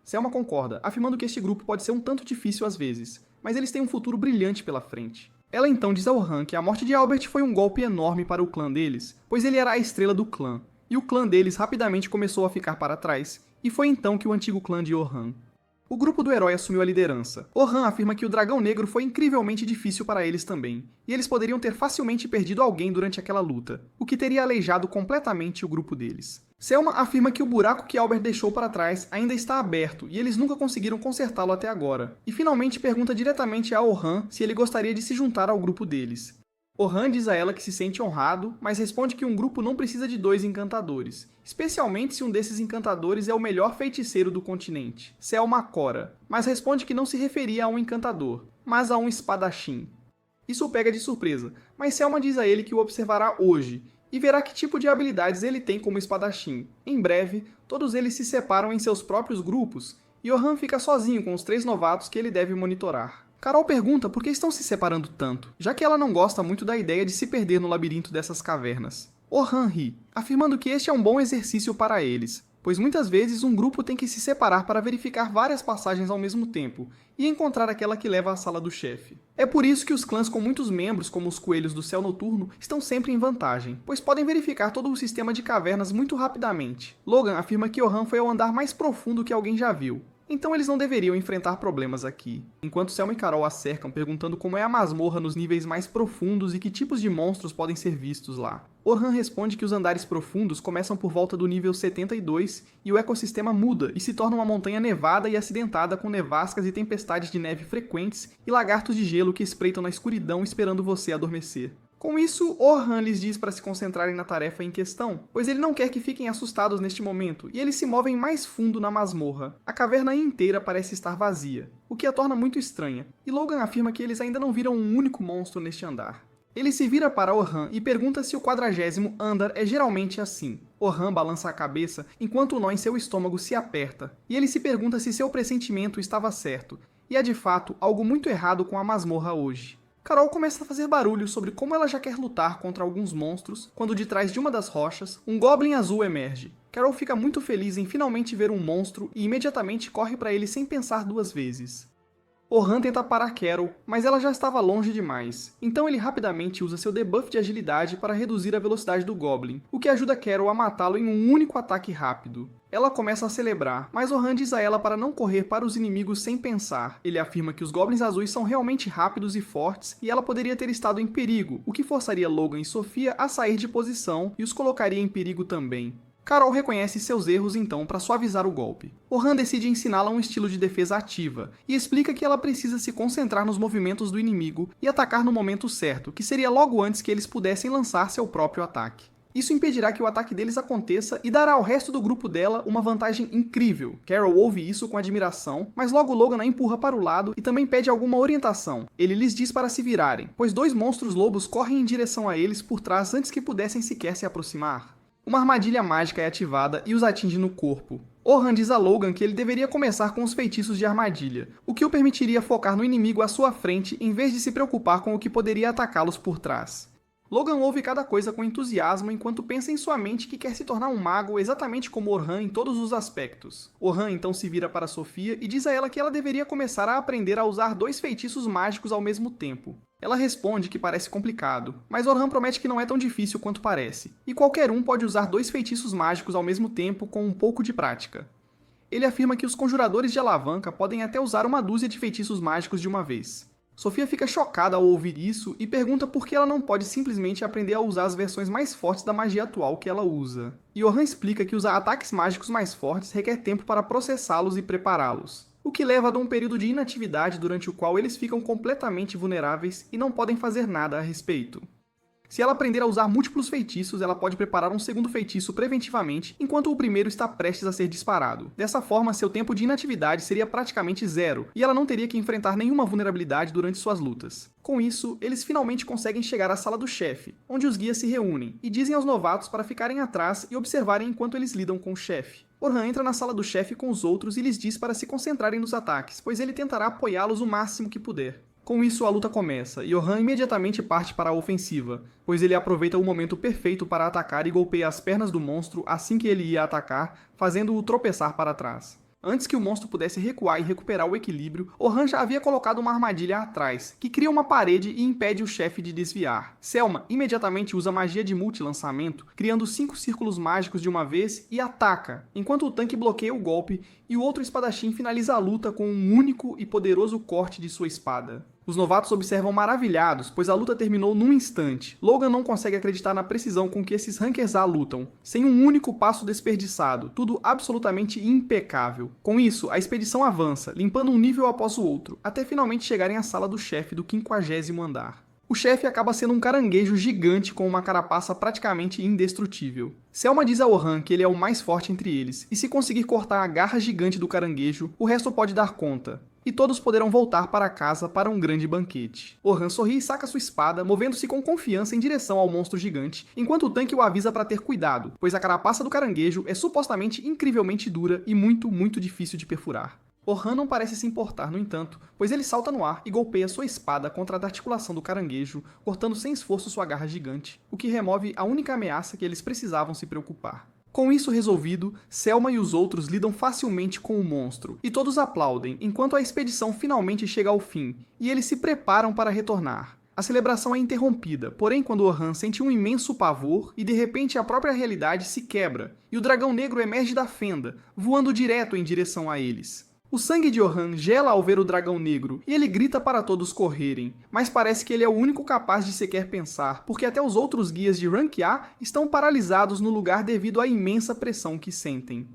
Selma concorda, afirmando que este grupo pode ser um tanto difícil às vezes, mas eles têm um futuro brilhante pela frente. Ela então diz a Orhan que a morte de Albert foi um golpe enorme para o clã deles, pois ele era a estrela do clã. E o clã deles rapidamente começou a ficar para trás, e foi então que o antigo clã de Orhan. O grupo do herói assumiu a liderança. Orhan afirma que o Dragão Negro foi incrivelmente difícil para eles também, e eles poderiam ter facilmente perdido alguém durante aquela luta, o que teria aleijado completamente o grupo deles. Selma afirma que o buraco que Albert deixou para trás ainda está aberto, e eles nunca conseguiram consertá-lo até agora, e finalmente pergunta diretamente a Orhan se ele gostaria de se juntar ao grupo deles. Orhan diz a ela que se sente honrado, mas responde que um grupo não precisa de 2 encantadores, especialmente se um desses encantadores é o melhor feiticeiro do continente, Selma Cora, mas responde que não se referia a um encantador, mas a um espadachim. Isso o pega de surpresa, mas Selma diz a ele que o observará hoje, e verá que tipo de habilidades ele tem como espadachim. Em breve, todos eles se separam em seus próprios grupos, e Orhan fica sozinho com os 3 novatos que ele deve monitorar. Carol pergunta por que estão se separando tanto, já que ela não gosta muito da ideia de se perder no labirinto dessas cavernas. Orhan ri, afirmando que este é um bom exercício para eles, pois muitas vezes um grupo tem que se separar para verificar várias passagens ao mesmo tempo e encontrar aquela que leva à sala do chefe. É por isso que os clãs com muitos membros, como os Coelhos do Céu Noturno, estão sempre em vantagem, pois podem verificar todo o sistema de cavernas muito rapidamente. Logan afirma que Orhan foi ao andar mais profundo que alguém já viu. Então eles não deveriam enfrentar problemas aqui. Enquanto Selma e Carol a cercam perguntando como é a masmorra nos níveis mais profundos e que tipos de monstros podem ser vistos lá. Orhan responde que os andares profundos começam por volta do nível 72 e o ecossistema muda e se torna uma montanha nevada e acidentada com nevascas e tempestades de neve frequentes e lagartos de gelo que espreitam na escuridão esperando você adormecer. Com isso, Orhan lhes diz para se concentrarem na tarefa em questão, pois ele não quer que fiquem assustados neste momento, e eles se movem mais fundo na masmorra. A caverna inteira parece estar vazia, o que a torna muito estranha, e Logan afirma que eles ainda não viram um único monstro neste andar. Ele se vira para Orhan e pergunta se o 40º andar é geralmente assim. Orhan balança a cabeça enquanto o nó em seu estômago se aperta, e ele se pergunta se seu pressentimento estava certo, e há de fato algo muito errado com a masmorra hoje. Carol começa a fazer barulho sobre como ela já quer lutar contra alguns monstros, quando de trás de uma das rochas, um Goblin azul emerge. Carol fica muito feliz em finalmente ver um monstro e imediatamente corre para ele sem pensar 2 vezes. Orhan tenta parar Carol, mas ela já estava longe demais, então ele rapidamente usa seu debuff de agilidade para reduzir a velocidade do Goblin, o que ajuda Carol a matá-lo em um único ataque rápido. Ela começa a celebrar, mas Orhan diz a ela para não correr para os inimigos sem pensar. Ele afirma que os Goblins azuis são realmente rápidos e fortes e ela poderia ter estado em perigo, o que forçaria Logan e Sophia a sair de posição e os colocaria em perigo também. Carol reconhece seus erros então para suavizar o golpe. Orhan decide ensiná-la um estilo de defesa ativa e explica que ela precisa se concentrar nos movimentos do inimigo e atacar no momento certo, que seria logo antes que eles pudessem lançar seu próprio ataque. Isso impedirá que o ataque deles aconteça e dará ao resto do grupo dela uma vantagem incrível. Carol ouve isso com admiração, mas logo Logan a empurra para o lado e também pede alguma orientação. Ele lhes diz para se virarem, pois 2 monstros lobos correm em direção a eles por trás antes que pudessem sequer se aproximar. Uma armadilha mágica é ativada e os atinge no corpo. Orhan diz a Logan que ele deveria começar com os feitiços de armadilha, o que o permitiria focar no inimigo à sua frente em vez de se preocupar com o que poderia atacá-los por trás. Logan ouve cada coisa com entusiasmo enquanto pensa em sua mente que quer se tornar um mago exatamente como Orhan em todos os aspectos. Orhan então se vira para Sophia e diz a ela que ela deveria começar a aprender a usar 2 feitiços mágicos ao mesmo tempo. Ela responde que parece complicado, mas Orhan promete que não é tão difícil quanto parece, e qualquer um pode usar 2 feitiços mágicos ao mesmo tempo com um pouco de prática. Ele afirma que os conjuradores de alavanca podem até usar uma dúzia de feitiços mágicos de uma vez. Sofia fica chocada ao ouvir isso e pergunta por que ela não pode simplesmente aprender a usar as versões mais fortes da magia atual que ela usa. E Orhan explica que usar ataques mágicos mais fortes requer tempo para processá-los e prepará-los, o que leva a um período de inatividade durante o qual eles ficam completamente vulneráveis e não podem fazer nada a respeito. Se ela aprender a usar múltiplos feitiços, ela pode preparar um segundo feitiço preventivamente, enquanto o primeiro está prestes a ser disparado. Dessa forma, seu tempo de inatividade seria praticamente zero, e ela não teria que enfrentar nenhuma vulnerabilidade durante suas lutas. Com isso, eles finalmente conseguem chegar à sala do chefe, onde os guias se reúnem, e dizem aos novatos para ficarem atrás e observarem enquanto eles lidam com o chefe. Orhan entra na sala do chefe com os outros e lhes diz para se concentrarem nos ataques, pois ele tentará apoiá-los o máximo que puder. Com isso, a luta começa, e Orhan imediatamente parte para a ofensiva, pois ele aproveita o momento perfeito para atacar e golpeia as pernas do monstro assim que ele ia atacar, fazendo-o tropeçar para trás. Antes que o monstro pudesse recuar e recuperar o equilíbrio, Orhan já havia colocado uma armadilha atrás, que cria uma parede e impede o chefe de desviar. Selma imediatamente usa magia de multilançamento, criando 5 círculos mágicos de uma vez e ataca, enquanto o tanque bloqueia o golpe e o outro espadachim finaliza a luta com um único e poderoso corte de sua espada. Os novatos observam maravilhados, pois a luta terminou num instante. Logan não consegue acreditar na precisão com que esses Rankers A lutam, sem um único passo desperdiçado, tudo absolutamente impecável. Com isso, a expedição avança, limpando um nível após o outro, até finalmente chegarem à sala do chefe do 50º andar. O chefe acaba sendo um caranguejo gigante com uma carapaça praticamente indestrutível. Selma diz a Orhan que ele é o mais forte entre eles, e se conseguir cortar a garra gigante do caranguejo, o resto pode dar conta. E todos poderão voltar para casa para um grande banquete. Orhan sorri e saca sua espada, movendo-se com confiança em direção ao monstro gigante, enquanto o tanque o avisa para ter cuidado, pois a carapaça do caranguejo é supostamente incrivelmente dura e muito difícil de perfurar. Orhan não parece se importar, no entanto, pois ele salta no ar e golpeia sua espada contra a articulação do caranguejo, cortando sem esforço sua garra gigante, o que remove a única ameaça que eles precisavam se preocupar. Com isso resolvido, Selma e os outros lidam facilmente com o monstro, e todos aplaudem, enquanto a expedição finalmente chega ao fim, e eles se preparam para retornar. A celebração é interrompida, porém quando Orhan sente um imenso pavor e de repente a própria realidade se quebra, e o dragão negro emerge da fenda, voando direto em direção a eles. O sangue de Orhan gela ao ver o dragão negro, e ele grita para todos correrem, mas parece que ele é o único capaz de sequer pensar, porque até os outros guias de Rank A estão paralisados no lugar devido à imensa pressão que sentem.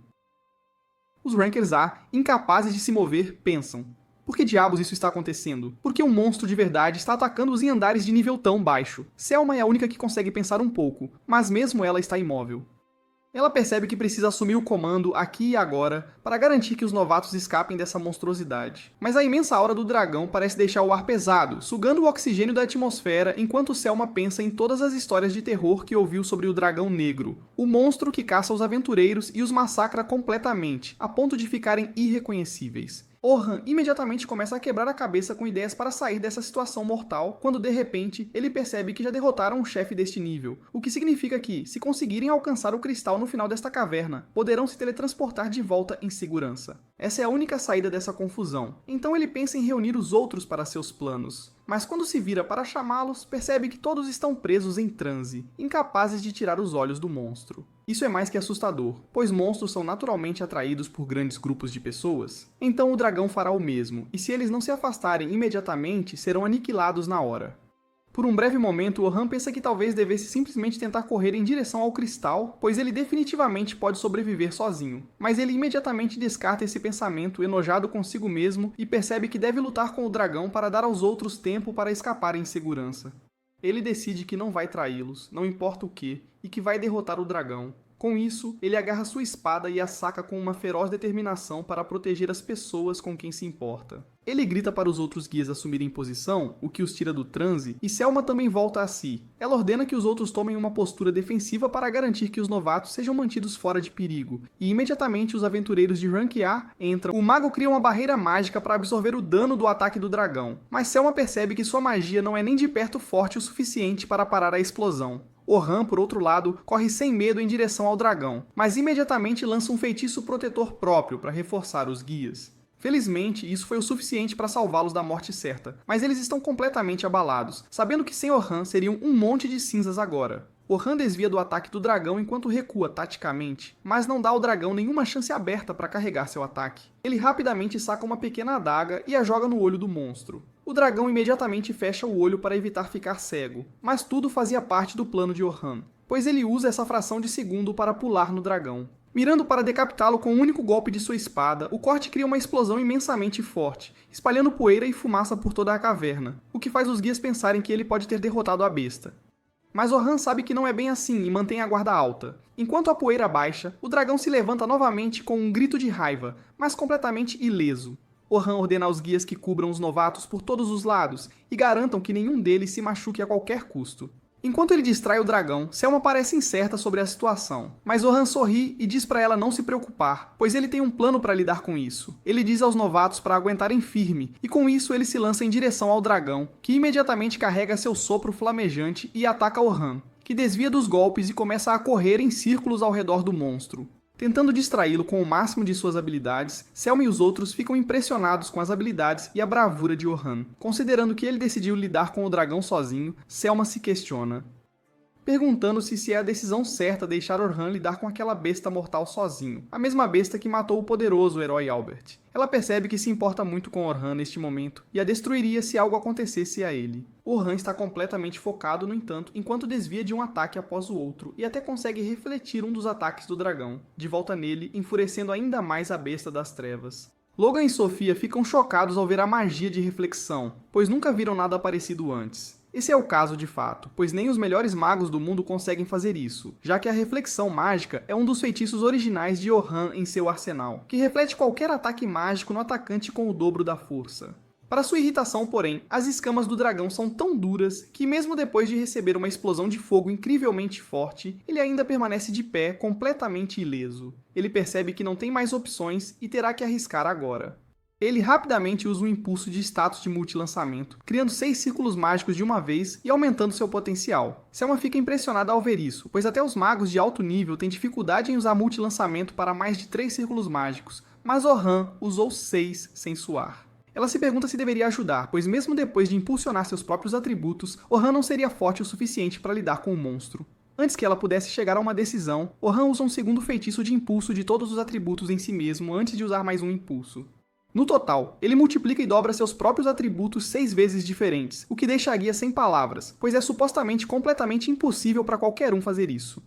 Os Rankers A, incapazes de se mover, pensam: por que diabos isso está acontecendo? Por que um monstro de verdade está atacando-os em andares de nível tão baixo? Selma é a única que consegue pensar um pouco, mas mesmo ela está imóvel. Ela percebe que precisa assumir o comando aqui e agora para garantir que os novatos escapem dessa monstruosidade. Mas a imensa aura do dragão parece deixar o ar pesado, sugando o oxigênio da atmosfera enquanto Selma pensa em todas as histórias de terror que ouviu sobre o dragão negro, o monstro que caça os aventureiros e os massacra completamente, a ponto de ficarem irreconhecíveis. Orhan imediatamente começa a quebrar a cabeça com ideias para sair dessa situação mortal, quando de repente ele percebe que já derrotaram um chefe deste nível, o que significa que, se conseguirem alcançar o cristal no final desta caverna, poderão se teletransportar de volta em segurança. Essa é a única saída dessa confusão, então ele pensa em reunir os outros para seus planos. Mas quando se vira para chamá-los, percebe que todos estão presos em transe, incapazes de tirar os olhos do monstro. Isso é mais que assustador, pois monstros são naturalmente atraídos por grandes grupos de pessoas. Então o dragão fará o mesmo, e se eles não se afastarem imediatamente, serão aniquilados na hora. Por um breve momento, Orhan pensa que talvez devesse simplesmente tentar correr em direção ao cristal, pois ele definitivamente pode sobreviver sozinho. Mas ele imediatamente descarta esse pensamento, enojado consigo mesmo, e percebe que deve lutar com o dragão para dar aos outros tempo para escapar em segurança. Ele decide que não vai traí-los, não importa o que, e que vai derrotar o dragão. Com isso, ele agarra sua espada e a saca com uma feroz determinação para proteger as pessoas com quem se importa. Ele grita para os outros guias assumirem posição, o que os tira do transe, e Selma também volta a si. Ela ordena que os outros tomem uma postura defensiva para garantir que os novatos sejam mantidos fora de perigo, e imediatamente os aventureiros de Rank A entram. O mago cria uma barreira mágica para absorver o dano do ataque do dragão, mas Selma percebe que sua magia não é nem de perto forte o suficiente para parar a explosão. Orhan, por outro lado, corre sem medo em direção ao dragão, mas imediatamente lança um feitiço protetor próprio para reforçar os guias. Felizmente, isso foi o suficiente para salvá-los da morte certa, mas eles estão completamente abalados, sabendo que sem Orhan seriam um monte de cinzas agora. Orhan desvia do ataque do dragão enquanto recua taticamente, mas não dá ao dragão nenhuma chance aberta para carregar seu ataque. Ele rapidamente saca uma pequena adaga e a joga no olho do monstro. O dragão imediatamente fecha o olho para evitar ficar cego, mas tudo fazia parte do plano de Orhan, pois ele usa essa fração de segundo para pular no dragão. Mirando para decapitá-lo com um único golpe de sua espada, o corte cria uma explosão imensamente forte, espalhando poeira e fumaça por toda a caverna, o que faz os guias pensarem que ele pode ter derrotado a besta. Mas Orhan sabe que não é bem assim e mantém a guarda alta. Enquanto a poeira baixa, o dragão se levanta novamente com um grito de raiva, mas completamente ileso. Orhan ordena aos guias que cubram os novatos por todos os lados e garantam que nenhum deles se machuque a qualquer custo. Enquanto ele distrai o dragão, Selma parece incerta sobre a situação, mas Orhan sorri e diz para ela não se preocupar, pois ele tem um plano para lidar com isso. Ele diz aos novatos para aguentarem firme, e com isso ele se lança em direção ao dragão, que imediatamente carrega seu sopro flamejante e ataca Orhan, que desvia dos golpes e começa a correr em círculos ao redor do monstro. Tentando distraí-lo com o máximo de suas habilidades, Selma e os outros ficam impressionados com as habilidades e a bravura de Orhan. Considerando que ele decidiu lidar com o dragão sozinho, Selma se questiona, perguntando-se se é a decisão certa deixar Orhan lidar com aquela besta mortal sozinho, a mesma besta que matou o poderoso herói Albert. Ela percebe que se importa muito com Orhan neste momento e a destruiria se algo acontecesse a ele. Orhan está completamente focado, no entanto, enquanto desvia de um ataque após o outro e até consegue refletir um dos ataques do dragão, de volta nele, enfurecendo ainda mais a besta das trevas. Logan e Sophia ficam chocados ao ver a magia de reflexão, pois nunca viram nada parecido antes. Esse é o caso de fato, pois nem os melhores magos do mundo conseguem fazer isso, já que a reflexão mágica é um dos feitiços originais de Orhan em seu arsenal, que reflete qualquer ataque mágico no atacante com o dobro da força. Para sua irritação, porém, as escamas do dragão são tão duras que mesmo depois de receber uma explosão de fogo incrivelmente forte, ele ainda permanece de pé, completamente ileso. Ele percebe que não tem mais opções e terá que arriscar agora. Ele rapidamente usa um impulso de status de multilançamento, criando 6 círculos mágicos de uma vez e aumentando seu potencial. Selma fica impressionada ao ver isso, pois até os magos de alto nível têm dificuldade em usar multilançamento para mais de 3 círculos mágicos, mas Orhan usou 6 sem suar. Ela se pergunta se deveria ajudar, pois mesmo depois de impulsionar seus próprios atributos, Orhan não seria forte o suficiente para lidar com o monstro. Antes que ela pudesse chegar a uma decisão, Orhan usa um segundo feitiço de impulso de todos os atributos em si mesmo antes de usar mais um impulso. No total, ele multiplica e dobra seus próprios atributos 6 vezes diferentes, o que deixa a guia sem palavras, pois é supostamente completamente impossível para qualquer um fazer isso.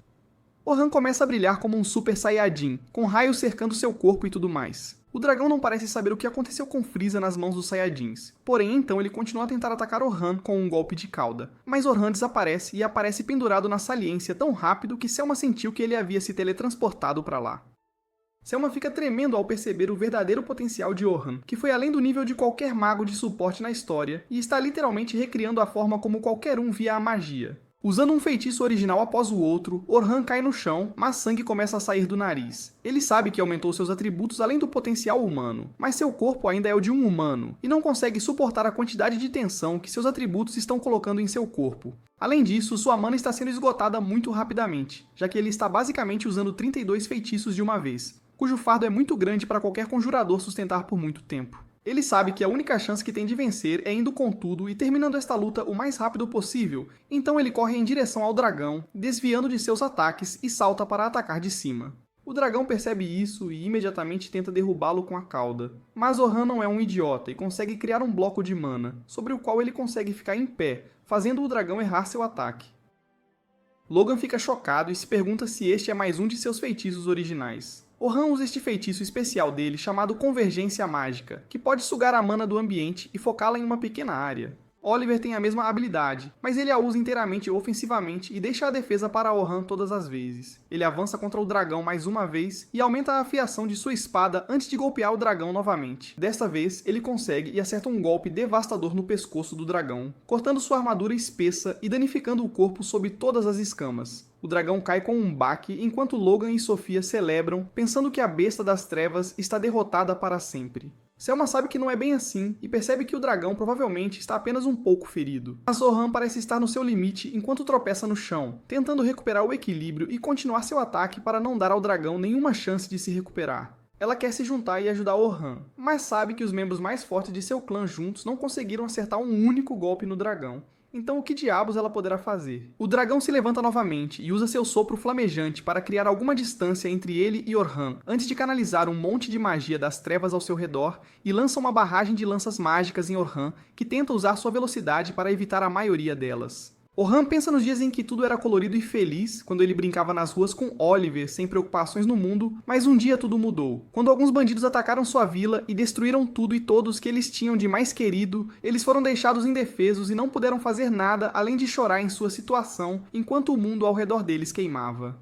Orhan começa a brilhar como um Super Saiyajin, com raios cercando seu corpo e tudo mais. O dragão não parece saber o que aconteceu com Frieza nas mãos dos Saiyajins, porém então ele continua a tentar atacar Orhan com um golpe de cauda, mas Orhan desaparece e aparece pendurado na saliência tão rápido que Selma sentiu que ele havia se teletransportado para lá. Selma fica tremendo ao perceber o verdadeiro potencial de Orhan, que foi além do nível de qualquer mago de suporte na história, e está literalmente recriando a forma como qualquer um via a magia. Usando um feitiço original após o outro, Orhan cai no chão, mas sangue começa a sair do nariz. Ele sabe que aumentou seus atributos além do potencial humano, mas seu corpo ainda é o de um humano, e não consegue suportar a quantidade de tensão que seus atributos estão colocando em seu corpo. Além disso, sua mana está sendo esgotada muito rapidamente, já que ele está basicamente usando 32 feitiços de uma vez, cujo fardo é muito grande para qualquer conjurador sustentar por muito tempo. Ele sabe que a única chance que tem de vencer é indo com tudo e terminando esta luta o mais rápido possível, então ele corre em direção ao dragão, desviando de seus ataques e salta para atacar de cima. O dragão percebe isso e imediatamente tenta derrubá-lo com a cauda. Mas Orhan não é um idiota e consegue criar um bloco de mana, sobre o qual ele consegue ficar em pé, fazendo o dragão errar seu ataque. Logan fica chocado e se pergunta se este é mais um de seus feitiços originais. Orhan usa este feitiço especial dele chamado Convergência Mágica, que pode sugar a mana do ambiente e focá-la em uma pequena área. Oliver tem a mesma habilidade, mas ele a usa inteiramente ofensivamente e deixa a defesa para Orhan todas as vezes. Ele avança contra o dragão mais uma vez e aumenta a afiação de sua espada antes de golpear o dragão novamente. Desta vez, ele consegue e acerta um golpe devastador no pescoço do dragão, cortando sua armadura espessa e danificando o corpo sob todas as escamas. O dragão cai com um baque enquanto Logan e Sophia celebram, pensando que a besta das trevas está derrotada para sempre. Selma sabe que não é bem assim e percebe que o dragão provavelmente está apenas um pouco ferido. Mas Orhan parece estar no seu limite enquanto tropeça no chão, tentando recuperar o equilíbrio e continuar seu ataque para não dar ao dragão nenhuma chance de se recuperar. Ela quer se juntar e ajudar Orhan, mas sabe que os membros mais fortes de seu clã juntos não conseguiram acertar um único golpe no dragão. Então o que diabos ela poderá fazer? O dragão se levanta novamente e usa seu sopro flamejante para criar alguma distância entre ele e Orhan, antes de canalizar um monte de magia das trevas ao seu redor e lança uma barragem de lanças mágicas em Orhan, que tenta usar sua velocidade para evitar a maioria delas. Orhan pensa nos dias em que tudo era colorido e feliz, quando ele brincava nas ruas com Oliver, sem preocupações no mundo, mas um dia tudo mudou. Quando alguns bandidos atacaram sua vila e destruíram tudo e todos que eles tinham de mais querido, eles foram deixados indefesos e não puderam fazer nada além de chorar em sua situação, enquanto o mundo ao redor deles queimava.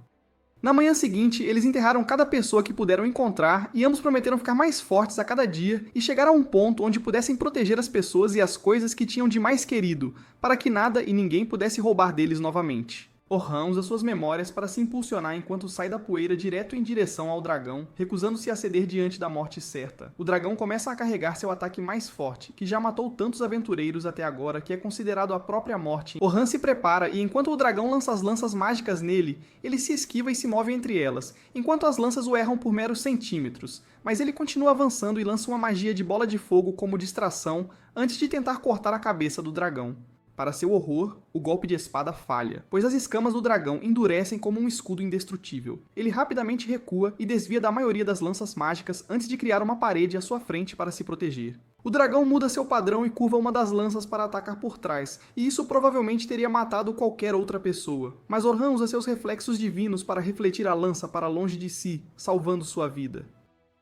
Na manhã seguinte, eles enterraram cada pessoa que puderam encontrar e ambos prometeram ficar mais fortes a cada dia e chegar a um ponto onde pudessem proteger as pessoas e as coisas que tinham de mais querido, para que nada e ninguém pudesse roubar deles novamente. Orhan usa suas memórias para se impulsionar enquanto sai da poeira direto em direção ao dragão, recusando-se a ceder diante da morte certa. O dragão começa a carregar seu ataque mais forte, que já matou tantos aventureiros até agora que é considerado a própria morte. Orhan se prepara e enquanto o dragão lança as lanças mágicas nele, ele se esquiva e se move entre elas, enquanto as lanças o erram por meros centímetros. Mas ele continua avançando e lança uma magia de bola de fogo como distração antes de tentar cortar a cabeça do dragão. Para seu horror, o golpe de espada falha, pois as escamas do dragão endurecem como um escudo indestrutível. Ele rapidamente recua e desvia da maioria das lanças mágicas antes de criar uma parede à sua frente para se proteger. O dragão muda seu padrão e curva uma das lanças para atacar por trás, e isso provavelmente teria matado qualquer outra pessoa. Mas Orhan usa seus reflexos divinos para refletir a lança para longe de si, salvando sua vida.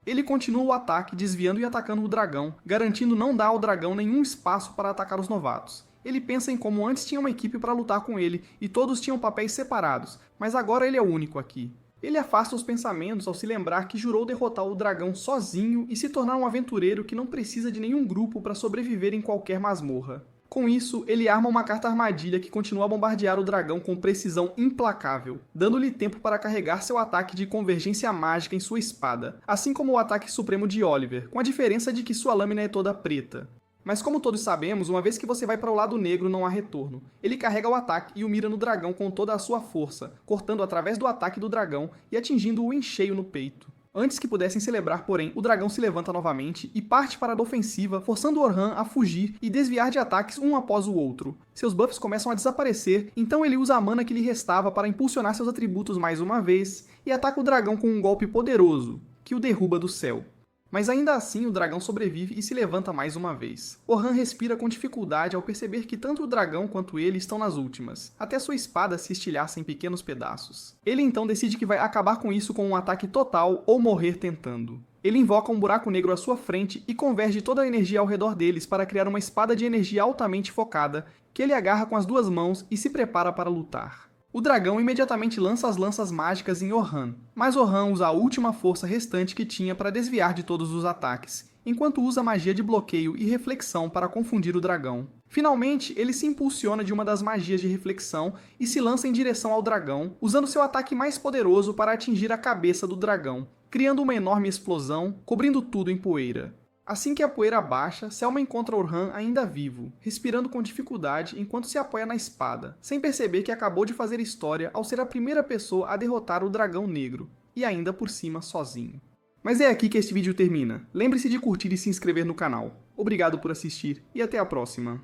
Ele continua o ataque, desviando e atacando o dragão, garantindo não dar ao dragão nenhum espaço para atacar os novatos. Ele pensa em como antes tinha uma equipe para lutar com ele e todos tinham papéis separados, mas agora ele é o único aqui. Ele afasta os pensamentos ao se lembrar que jurou derrotar o dragão sozinho e se tornar um aventureiro que não precisa de nenhum grupo para sobreviver em qualquer masmorra. Com isso, ele arma uma carta armadilha que continua a bombardear o dragão com precisão implacável, dando-lhe tempo para carregar seu ataque de convergência mágica em sua espada, assim como o ataque supremo de Oliver, com a diferença de que sua lâmina é toda preta. Mas como todos sabemos, uma vez que você vai para o lado negro não há retorno. Ele carrega o ataque e o mira no dragão com toda a sua força, cortando através do ataque do dragão e atingindo-o em cheio no peito. Antes que pudessem celebrar, porém, o dragão se levanta novamente e parte para a ofensiva, forçando Orhan a fugir e desviar de ataques um após o outro. Seus buffs começam a desaparecer, então ele usa a mana que lhe restava para impulsionar seus atributos mais uma vez e ataca o dragão com um golpe poderoso, que o derruba do céu. Mas ainda assim o dragão sobrevive e se levanta mais uma vez. Orhan respira com dificuldade ao perceber que tanto o dragão quanto ele estão nas últimas, até sua espada se estilhaça em pequenos pedaços. Ele então decide que vai acabar com isso com um ataque total ou morrer tentando. Ele invoca um buraco negro à sua frente e converge toda a energia ao redor deles para criar uma espada de energia altamente focada, que ele agarra com as duas mãos e se prepara para lutar. O dragão imediatamente lança as lanças mágicas em Orhan, mas Orhan usa a última força restante que tinha para desviar de todos os ataques, enquanto usa magia de bloqueio e reflexão para confundir o dragão. Finalmente, ele se impulsiona de uma das magias de reflexão e se lança em direção ao dragão, usando seu ataque mais poderoso para atingir a cabeça do dragão, criando uma enorme explosão, cobrindo tudo em poeira. Assim que a poeira baixa, Selma encontra Orhan ainda vivo, respirando com dificuldade enquanto se apoia na espada, sem perceber que acabou de fazer história ao ser a primeira pessoa a derrotar o dragão negro, e ainda por cima sozinho. Mas é aqui que este vídeo termina. Lembre-se de curtir e se inscrever no canal. Obrigado por assistir e até a próxima.